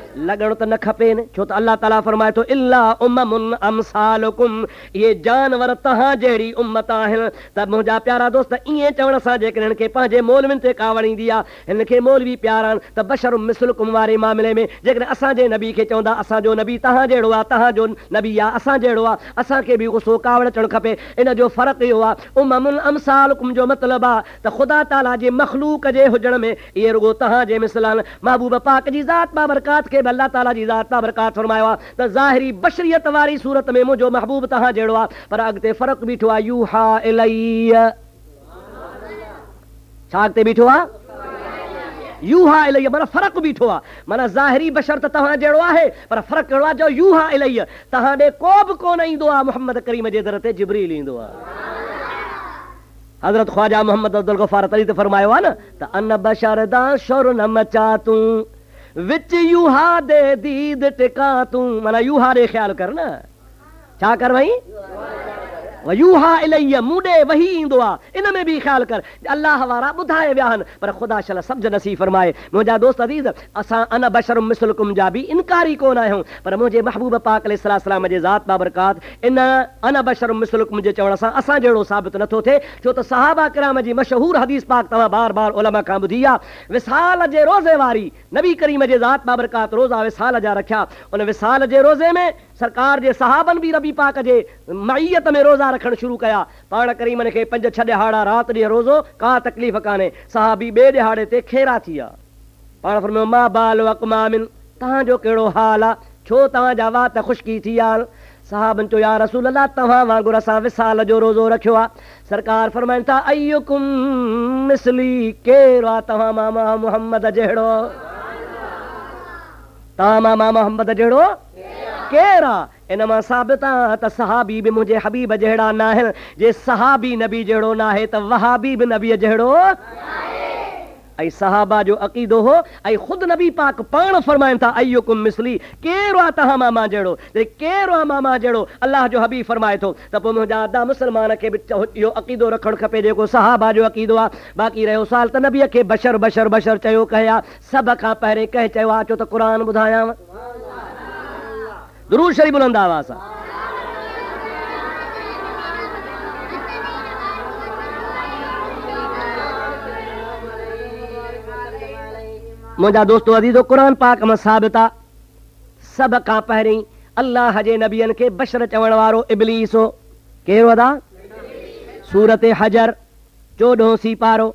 लॻणो त न खपेनि। छो त अल्लाह ताला फरमाए थो इल्ला उममुन अमसालुकुम, इहे जानवर तव्हां जहिड़ी उम्मत आहिनि। त मुंहिंजा प्यारा दोस्त ईअं चवण सां जेकॾहिं हिन खे पंहिंजे मौलवियुनि ते कावड़ ईंदी आहे, हिन खे मौलवी प्यारा आहिनि त बशरुम मिसलुकुम वारे मामले में जेकॾहिं असांजे नबी खे चवंदा असांजो नबी तव्हां जहिड़ो आहे, तव्हांजो नबी आहे असां जहिड़ो आहे, असांखे बि गुस्सो कावड़ अचणु खपे। इन जो फ़र्क़ु इहो आहे उममुन अमसालुकुम जो मतिलबु आहे त ख़ुदा ताला जे मख़लूक जे हुजण में इहे रुगो तव्हांजे मिसल आहिनि। महबूब पाक जी ज़ात बाबरकात खे अल्लाह ताला जी ज़ात बाबरकात फरमायो आहे त ज़ाहिरी बशरियत वारी सूरत में मुंहिंजो महबूब तव्हां जहिड़ो आहे, पर अॻिते फ़र्क़ु बीठो आहे यूहा इलैया, छा अॻिते बीठो आहे यूहा इलैया, माना फ़र्क़ु बीठो आहे। माना ज़ाहिरी बशर त तव्हां जहिड़ो आहे पर फ़र्क़ु कहिड़ो आहे जो यूहा इलैया, तव्हां ॾे को बि कोन ईंदो आहे, मुहम्मद करीम जे दर ते जिब्रील ईंदो आहे। हज़रत ख्वाजा मोहम्मद अब्दुल गफ़ार तरी त फरमायो आहे न त अन बशर दा शुर न मचा तूं विच यूहा दे दीद टिका तूं, माना यूहा ॾे ख़्यालु कर न, छा कर भई यूहा इलैया मूं ॾे वही ईंदो आहे, इन में बि ख़्यालु कर। अलाह वारा ॿुधाए विया आहिनि पर ख़ुदा शल सम्झ नसीब फरमाए। मुंहिंजा दोस्त अज़ीज़ असां अन बशरुम मिसलुकुम जा बि इनकारी कोन आहियूं, पर मुंहिंजे महबूब पाक अलैहिस्सलाम जे ज़ात बाबरकात इन अन बशरुम मिसलुकुम जे चवण सां असां जहिड़ो साबित नथो थिए। छो त सहाबा किराम जी मशहूर हदीस पाक तव्हां बार बार उलमा खां ॿुधी आहे, विसाल जे रोज़े वारी नबी करीम जे ज़ात बाबरकात रोज़ा विसाल जा रखिया। उन विसाल जे रोज़े में सरकार जे सहाबन बि नबी पाक जे मईयत में रोज़ा रखणु शुरू कया। पाण करीमन खे 5-6 ॾिहाड़ा राति ॾींहुं रोज़ो का तकलीफ़ कान्हे। सहाबी ॿिए ॾिहाड़े ते खेरा थी विया। पाण फरमायो मा बाल अक़मामिन, तव्हांजो कहिड़ो हाल आहे, छो तव्हांजा वात ख़ुश्की थी विया। सहाबन चयो या रसूल अल्लाह तव्हां वांगुरु असां विसाल जो रोज़ो रखियो आहे। सरकार फरमाइनि था अय्युकुम मिसली, केरु आहे तव्हां मामा मुहम्मद जहिड़ो, तव्हां मामा मुहम्मद जहिड़ो केरु आहे। इन मां साबित आहे त सहाबी बि मुंहिंजे हबीब जहिड़ा न आहिनि। जे सहाबी नबी जहिड़ो न आहे त वहाबी बि नबीअ जहिड़ो ऐं सहाबा जो अक़ीदो हो ऐं ख़ुदि नबी पाक पाण फरमाइनि था अय्युकुम मिसली, केरु आहे तव्हां मामा जहिड़ो, केरु आहे मामा जहिड़ो। अलाह जो हबीब फरमाए थो त पोइ मुंहिंजा अदा मुस्लमान खे बि इहो अक़ीदो रखणु खपे जेको सहाबा जो अक़ीदो आहे। बाक़ी रहियो साल त नबीअ खे बशर बशर बशर चयो कया, सभ खां पहिरें कंहिं चयो आहे, छो त क़ुर ॿुधायांव, दुरूद शरीफ़ बुलंद आवाज़ सां। मुंहिंजा दोस्तो अज़ीज़ो क़ुर पाक में साबित आहे सभ खां पहिरीं अल्लाह जे नबियनि खे बशर चवण वारो इब्लीस हो। केरु अदा? सूरत हजर 14 सी पारो।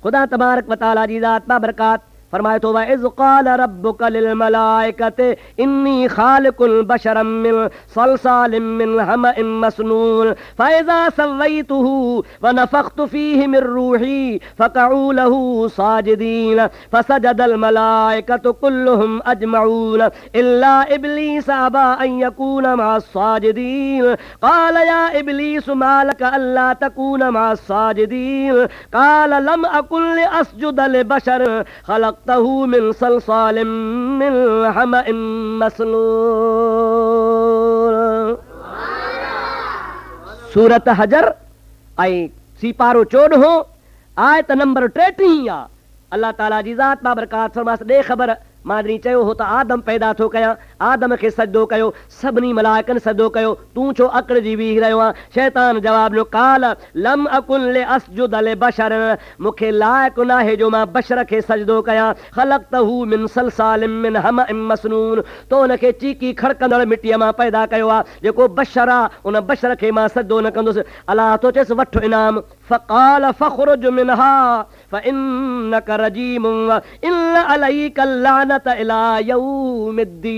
ख़ुदा तबारक व तआला जी ज़ात बाबरकात फरमाए तो वइज़ क़ाल रब्बुका लिल मलाइकति इन्नी ख़ालिक़ुल बशरम मिन सलसालिम मिन हमइन मसनून फ़इज़ा सव्वैतुहु व नफ़ख़्तु फ़ीहि मिन रूही फ़क़ऊ लहू साजिदीन फ़सजदल मलाइकतु कुल्लुहुम अजमऊन इल्ला इब्लीस अबा अन यकून मअस साजिदीन क़ाल या इब्लीस मा लक अल्ला तकून मअस साजिदीन क़ाल लम अकुन लिअस्जुद लिबशर खलक़तहू मिन सलसालिम मिन हमइन मसनून। सूरत हजर ऐं सीपारो 14 आयत नंबर 33 अल्लाह ताला जी ज़ात बाबरकात फरमास ॾे ख़बर मादरी चयो हो त आदम पैदा थो कयां आदम खे सजदो कयो सभिनी मलाइकनि सजदो कयो तूं छो अकड़जी बीह रहियो आहे शैतान जवाब ॾिनो काल लम अकुन लिअस्जुद लिबशर मूंखे लाइक़ु नाहे जो मां बशर खे सजदो कयां ख़लक़तहू मिन सलसालिम मिन हमइन मसनून तो उनखे चीकी खड़कंदड़ मिटीअ मां पैदा कयो आहे जेको बशर आहे उन बशर खे मां सजदो न कंदुसि अलाह तो चएसि वठो इनाम फ़क़ाल फ़ख़्रुज मिनहा फ़इन्नक रजीम व इन्न अलैका लानत इला यौमिद्दीन।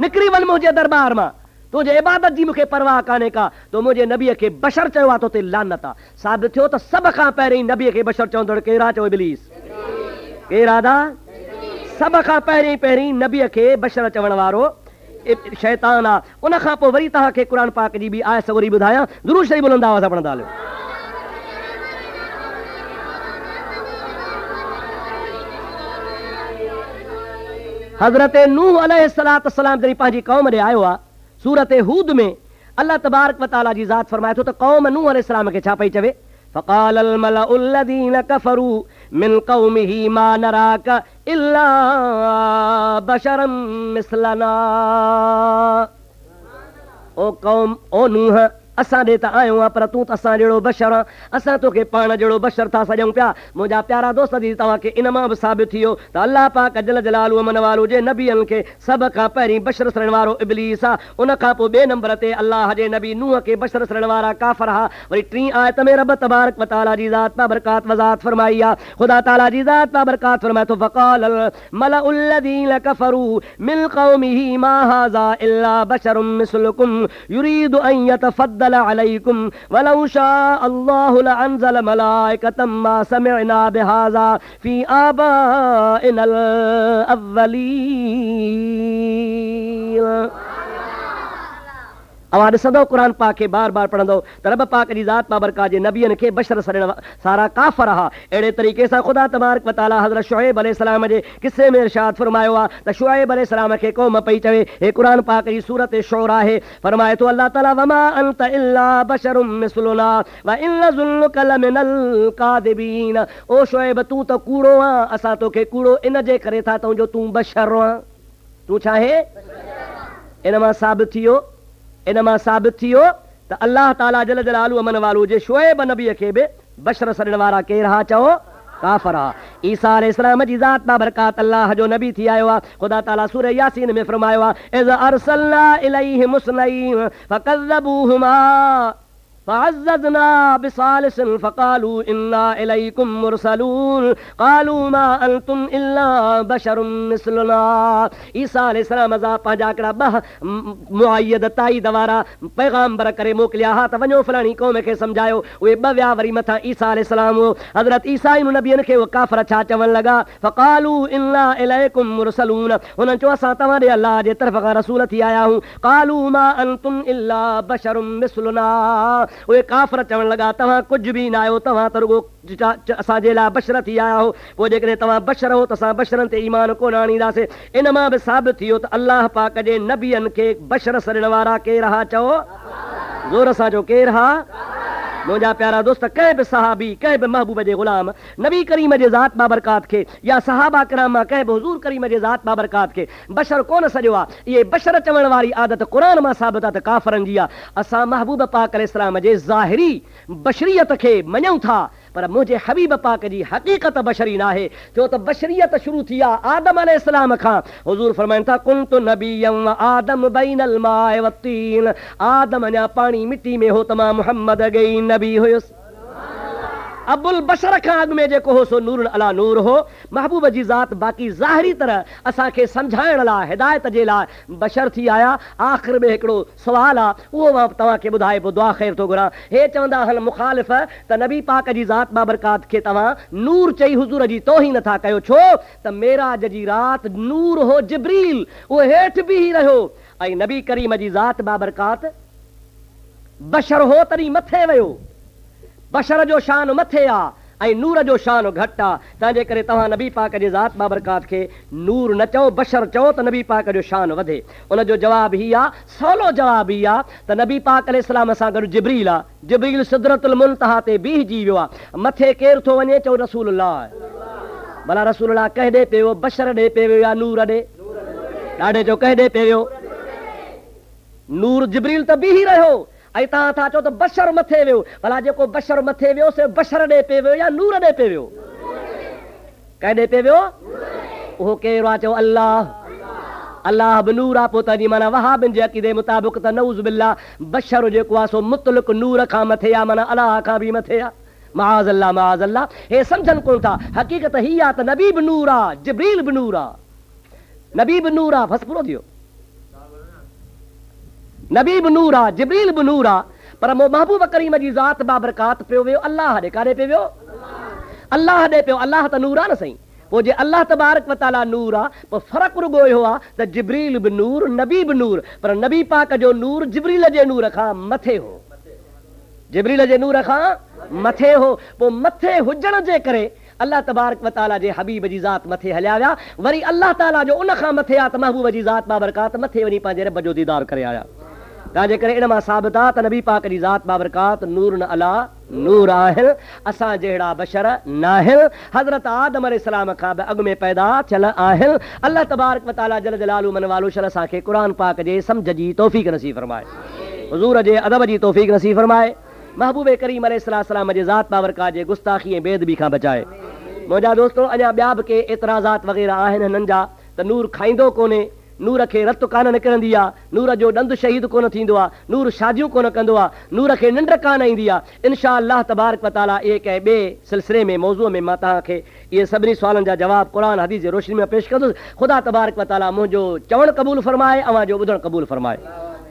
निकिरी वञ मुंहिंजे दरबार मां तुंहिंजे इबादत जी मूंखे परवाह कान्हे का तो मुंहिंजे नबीअ खे बशर चयो आहे तो ते लानत आहे साबित थियो त सभ खां पहिरीं नबीअ खे बशर चवंदड़ केरु आहे चओ इब्लीस केरु आहे सभ खां पहिरीं नबीअ खे बशर चवण वारो शैतान आहे उन खां पोइ वरी तव्हांखे क़ुर पाक जी बि आयत सगोरी ॿुधायां दुरूद शरीफ़ बुलंद आवाज़ सां पढ़ंदा हलियो। हज़रत नूह अलैहिस्सलाम जॾहिं पंहिंजी क़ौम ॾे आयो आहे सूरत हूद में अल्लाह तबारक व तआला जी ज़ात फरमाए थो त क़ौम नूह अलैहिस्सलाम खे छा पई चवे फ़क़ालल मलउ लज़ीन कफ़रू मिन क़ौमिही मा नराक इल्ला बशरम मिसलना। ओ कौम ओ नूह असां ॾे त आयो आहे पर तूं त असां जहिड़ो बशर आहे असां तोखे पाण जहिड़ो बशर था सॼूं पिया। मुंहिंजा प्यारा दोस्त जी तव्हांखे इन मां बि साबित थी वियो त अल्लाह पाक जल जलालु मन वारो जे नबियनि खे सभ खां पहिरीं बशर सरण वारो इब्लीस आहे उन खां पोइ ॿिए नंबर ते अल्लाह जे नबी नूह खे बशर सरण वारा काफ़र हा। वरी 3 आयत में रब तबारक व तआला जी ज़ात बाबरकात वज़ात फरमाई आहे ख़ुदा ताला जी ज़ात बाबरकात फरमाए थो फ़क़ालल मलउ लज़ीन कफ़रू मिन क़ौमिही मा हाज़ा इल्ला बशरुम मिस्लुकुम युरीदु अन यतफ़द्दल अलैकुम वलौ शाअ अल्लाहु लअंज़ल मलाइकतम मा समिअना बिहाज़ा फी आबाइनल अव्वलीन। अवां ॾिसंदो क़ुर पाक खे बार बार पढ़ंदो त रब पाक जी ज़ात बाबरकात जे नबियनि खे बशर सरण सारा काफ़र हा। अहिड़े तरीक़े सां ख़ुदा तबारक व तआला हज़रत शुएब अलैहिस्सलाम जे किसे में इरशाद फरमायो आहे त शुएब अलैहिस्सलाम खे क़ौम पई चवे हे क़ुर पाक जी सूरत शोरा आहे फरमाए थो अल्लाह ताला वमा अंत इल्ला बशरुम मिस्लुना व इन ज़ुल्लुका लमिनल कादिबीन। ओ शुएब तूं त कूड़ो आहे असां तोखे कूड़ो इन जे करे था तूं जो तूं बशर आहे तूं छा आहे इन मां साबित थी वियो त अल्लाह ताला जल जलालु मन वालो जे शुएब नबीअ खे बि बशर सॾण वारा केरु हा चओ काफ़र हा। ईसा अलैहिस्सलाम जी ज़ात बाबरकात अल्लाह जो नबी थी आयो आहे ख़ुदा ताला सूरह यासीन में फरमायो आहे इज़ अरसलना इलैहिम मुस्नईन फकज़्ज़बूहुमा फ़अज़्ज़ज़ना बिसालिसिन फ़क़ालू इन्ना इलैकुम मुरसलून क़ालू मा अंतुम इल्ला बशरुम मिस्लुना। ईसा अलैहिस्सलाम जा पंहिंजा हिकिड़ा 2 मुअय्यद ताईद वारा पैगाम्बर करे मोकिलिया हा त वञो फलाणी क़ौम खे सम्झायो उहे 2 विया वरी मथां ईसा अलैहिस्सलाम हज़रत ईसा नबियनि खे उहे काफ़र छा चवण लॻा फ़क़ालू इन्ना इलैकुम मुरसलून हुननि चयो असां तव्हां ॾे अल्लाह जे तरफ़ खां रसूल थी आया आहियूं क़ालू मा अंतुम इल्ला बशरुम मिस्लुना उहे काफ़र चवण लॻा तव्हां कुझु बि न आहियो तव्हां त रुॻो असांजे लाइ बशर थी आया हो पोइ जेकॾहिं तव्हां बशर हो त असां बशरनि ते ईमान कोन आणींदासीं। इन मां बि साबित थी वियो त अल्लाह पाक जे नबियनि खे बशर सॾण वारा केरु हा चओ ज़ोर सां जो केरु हा। मुंहिंजा प्यारा दोस्त कंहिं बि सहाबी कंहिं बि महबूब जे ग़ुलाम नबी करीम जे ज़ात बाबरकात खे या सहाबा किराम मां कंहिं बि हुज़ूर करीम जे ज़ात बाबरकात खे बशर कोन सॼो आहे। इहे बशर चवण वारी आदत क़ुर मां साबित आहे त काफ़रनि जी आहे। असां महबूब पाक अलैहिस्सलाम जे ज़ाहिरी बशरियत खे मञूं था पर मुंहिंजे हबीब पाक जी हक़ीक़त बशरी न आहे छो त बशरियत शुरू थी आहे आदम अलैहिस्सलाम खां। हुज़ूर फरमाइनि था कुंतु नबिय्यम व आदम बैनल माए व तीन आदम अञा पाणी मिटी में हो त मां मुहम्मद अॻेई नबी हुयुसि। अबुल बशर खां अॻु में जेको हो सो नूर अला नूर हो। महबूब जी ज़ात बाक़ी ज़ाहिरी तरह असांखे सम्झाइण लाइ हिदायत जे लाइ बशर थी आया। आख़िर में हिकिड़ो सुवाल आहे, उहो मां तव्हांखे ॿुधाए पोइ दुआ ख़ैर थो घुरां। हे चवंदा आहिनि मुख़ालिफ़ त नबी पाक जी ज़ात बाबरकात खे तव्हां नूर चई हुज़ूर जी तौहीन नथा कयो, छो त मेराज जी रात नूर हो जिब्रील, उहो हेठि बीही रहियो, ऐं नबी करीम जी ज़ात बाबरकात बशर हो तॾहिं मथे वियो। बशर जो शान मथे आहे ऐं नूर जो शान घटि आहे, तंहिंजे करे तव्हां नबी पाक जी ज़ात बाबरकात खे नूर न चओ, बशर चओ त नबी पाक जो शान वधे। उन जो जवाब ही आहे, सवलो जवाब ही आहे त नबी पाक अलैहिस्सलाम सां गॾु जिब्रील आहे। जिब्रील सिदरतुल मुंतहा ते बीहजी वियो आहे। मथे केरु थो वञे, चओ रसूलुल्लाह। भला रसूलुल्लाह कंहिं ॾे पियो, बशर ॾे पियो या नूर ॾे? ॾाढे चओ कंहिं ॾे पियो? नूर जिब्रील त बीही रहियो ऐं तव्हां था चओ त बशर मथे वियो। भला जेको बशर मथे वियो से बशर ॾे पे वियो या नूर ॾे पे वियो? कंहिं ॾे पे वियो? उहो केरु आहे? चओ अल्लाह। अल्लाह बि नूर आहे। पोइ तॾहिं माना वहाबिन जे अक़ीदे मुताबिक़ त नऊज़ बिल्लाह बशर जेको आहे सो मुतलक नूर खां मथे आहे, माना अलाह खां बि मथे आहे। माज़ अल्लाह, माज़ अल्लाह। हे सम्झनि कोन था। हक़ीक़त ही आहे त नबी बि नूर आहे, जिब्रील बि नूर आहे, नबी बि नूर आहे। बसि पूरो थियो। नबी बि नूर आहे, जिब्रील बि नूर आहे, पर महबूब करीम जी ज़ात बाबरकात पियो वियो अल्लाह ॾे। काॾे पियो वियो? अल्लाह ॾे पियो। अल्लाह त नूर आहे न साईं। पोइ जे अल्लाह तबारक व तआला नूर आहे, पोइ फ़र्क़ु रुॻो इहो आहे त जिब्रील बि नूर, नबी बि नूर, पर नबी पाक जो नूर जिब्रील जे नूर खां मथे हो। जिब्रील जे नूर खां मथे हो। पोइ मथे हुजण जे करे अल्लाह तबारक व तआला जे हबीब जी ज़ात मथे हलिया विया। वरी अल्लाह ताला जो उन खां मथे आहे त महबूब जी ज़ात बाबरकात मथे वञी पंहिंजे रब जो दीदार करे आया। तंहिंजे करे इन मां साबित आहे त नबी पाक जी ज़ात बाबरकात नूर न अला नूर आहिनि। असां जहिड़ा बशर न आहिनि। हज़रत आदम अलैहिस्सलाम खां बि अॻु में पैदा थियल आहिनि। अल्लाह तबारक व तआला जल जलालहू मन वालो शल असांखे क़ुरान पाक जे सम्झ जी तौफ़ीक़ नसीब फरमाए, हुज़ूर जे अदब जी तौफ़ीक़ नसीब फरमाए, महबूब करीम अलैहिस्सलाम जे ज़ात बाबरकात जे गुस्ताखी ऐं बेदबी खां बचाए। मुंहिंजा दोस्तो, अञा ॿिया बि के एतिराज़ात वग़ैरह आहिनि हिननि जा त नूर खाईंदो कोन्हे, नूर खे रत कान निकिरंदी आहे, नूर जो ॾंदु शहीद कोन थींदो आहे, नूर शादियूं कोन कंदो आहे, नूर खे निंड कान ईंदी आहे। इनशा अल्लाह तबारक व तआला एक ऐं ॿिए सिलसिले में मौज़ूअ में मां तव्हांखे इहे सभिनी सुवालनि जा जवाब क़ुरान हदीस जे रोशनी में पेश कंदुसि। ख़ुदा तबारक व तआला मुंहिंजो चवणु क़बूल फरमाए, अव्हांजो ॿुधणु क़बूल फरमाए।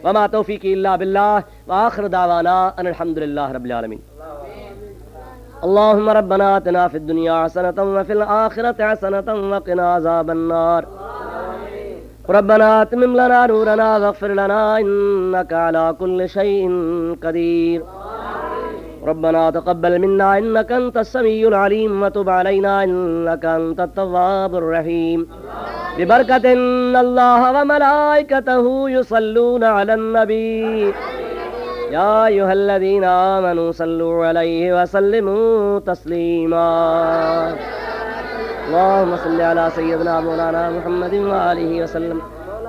वमा तौफ़ीक़ी इल्ला बिल्लाह व आख़िर दावाना अनिल हम्दुलिल्लाहि रब्बिल आलमीन। अल्लाहुम्मा रब्बना आतिना फिद दुनिया हसनतन व फिल आखिरति हसनतन व क़िना अज़ाबन नार। रब्बना अतमिम लना नूरना वग़फ़िर लना इन्नका अला कुल्लि शैइन क़दीर। रब्बना तक़ब्बल मिन्ना इन्नका अंतस समीउल अलीम व तुब अलैना इन्नका अंतत तव्वाबुर रहीम। बिबरकतिन अल्लाह व मलाइकतहु युसल्लूना अलन नबी या अय्युहल्लज़ीना आमनू सल्लू अलैहि व सल्लिमू तस्लीमा। अल्लाहुम्मा सल्लि अला सय्यिदिना मौलाना मुहम्मदिन व आलिहि वसल्लम।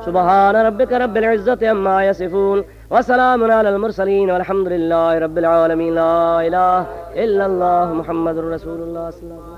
सुब्हान रब्बिक रब्बिल इज़्ज़ति अम्मा यसिफून व सलामुन अलल मुरसलीन वल्हम्दुलिल्लाहि रब्बिल आलमीन। ला इलाहा इल्लल्लाह मुहम्मदुर रसूलुल्लाह सल्लल्लाहु अलैहि वसल्लम।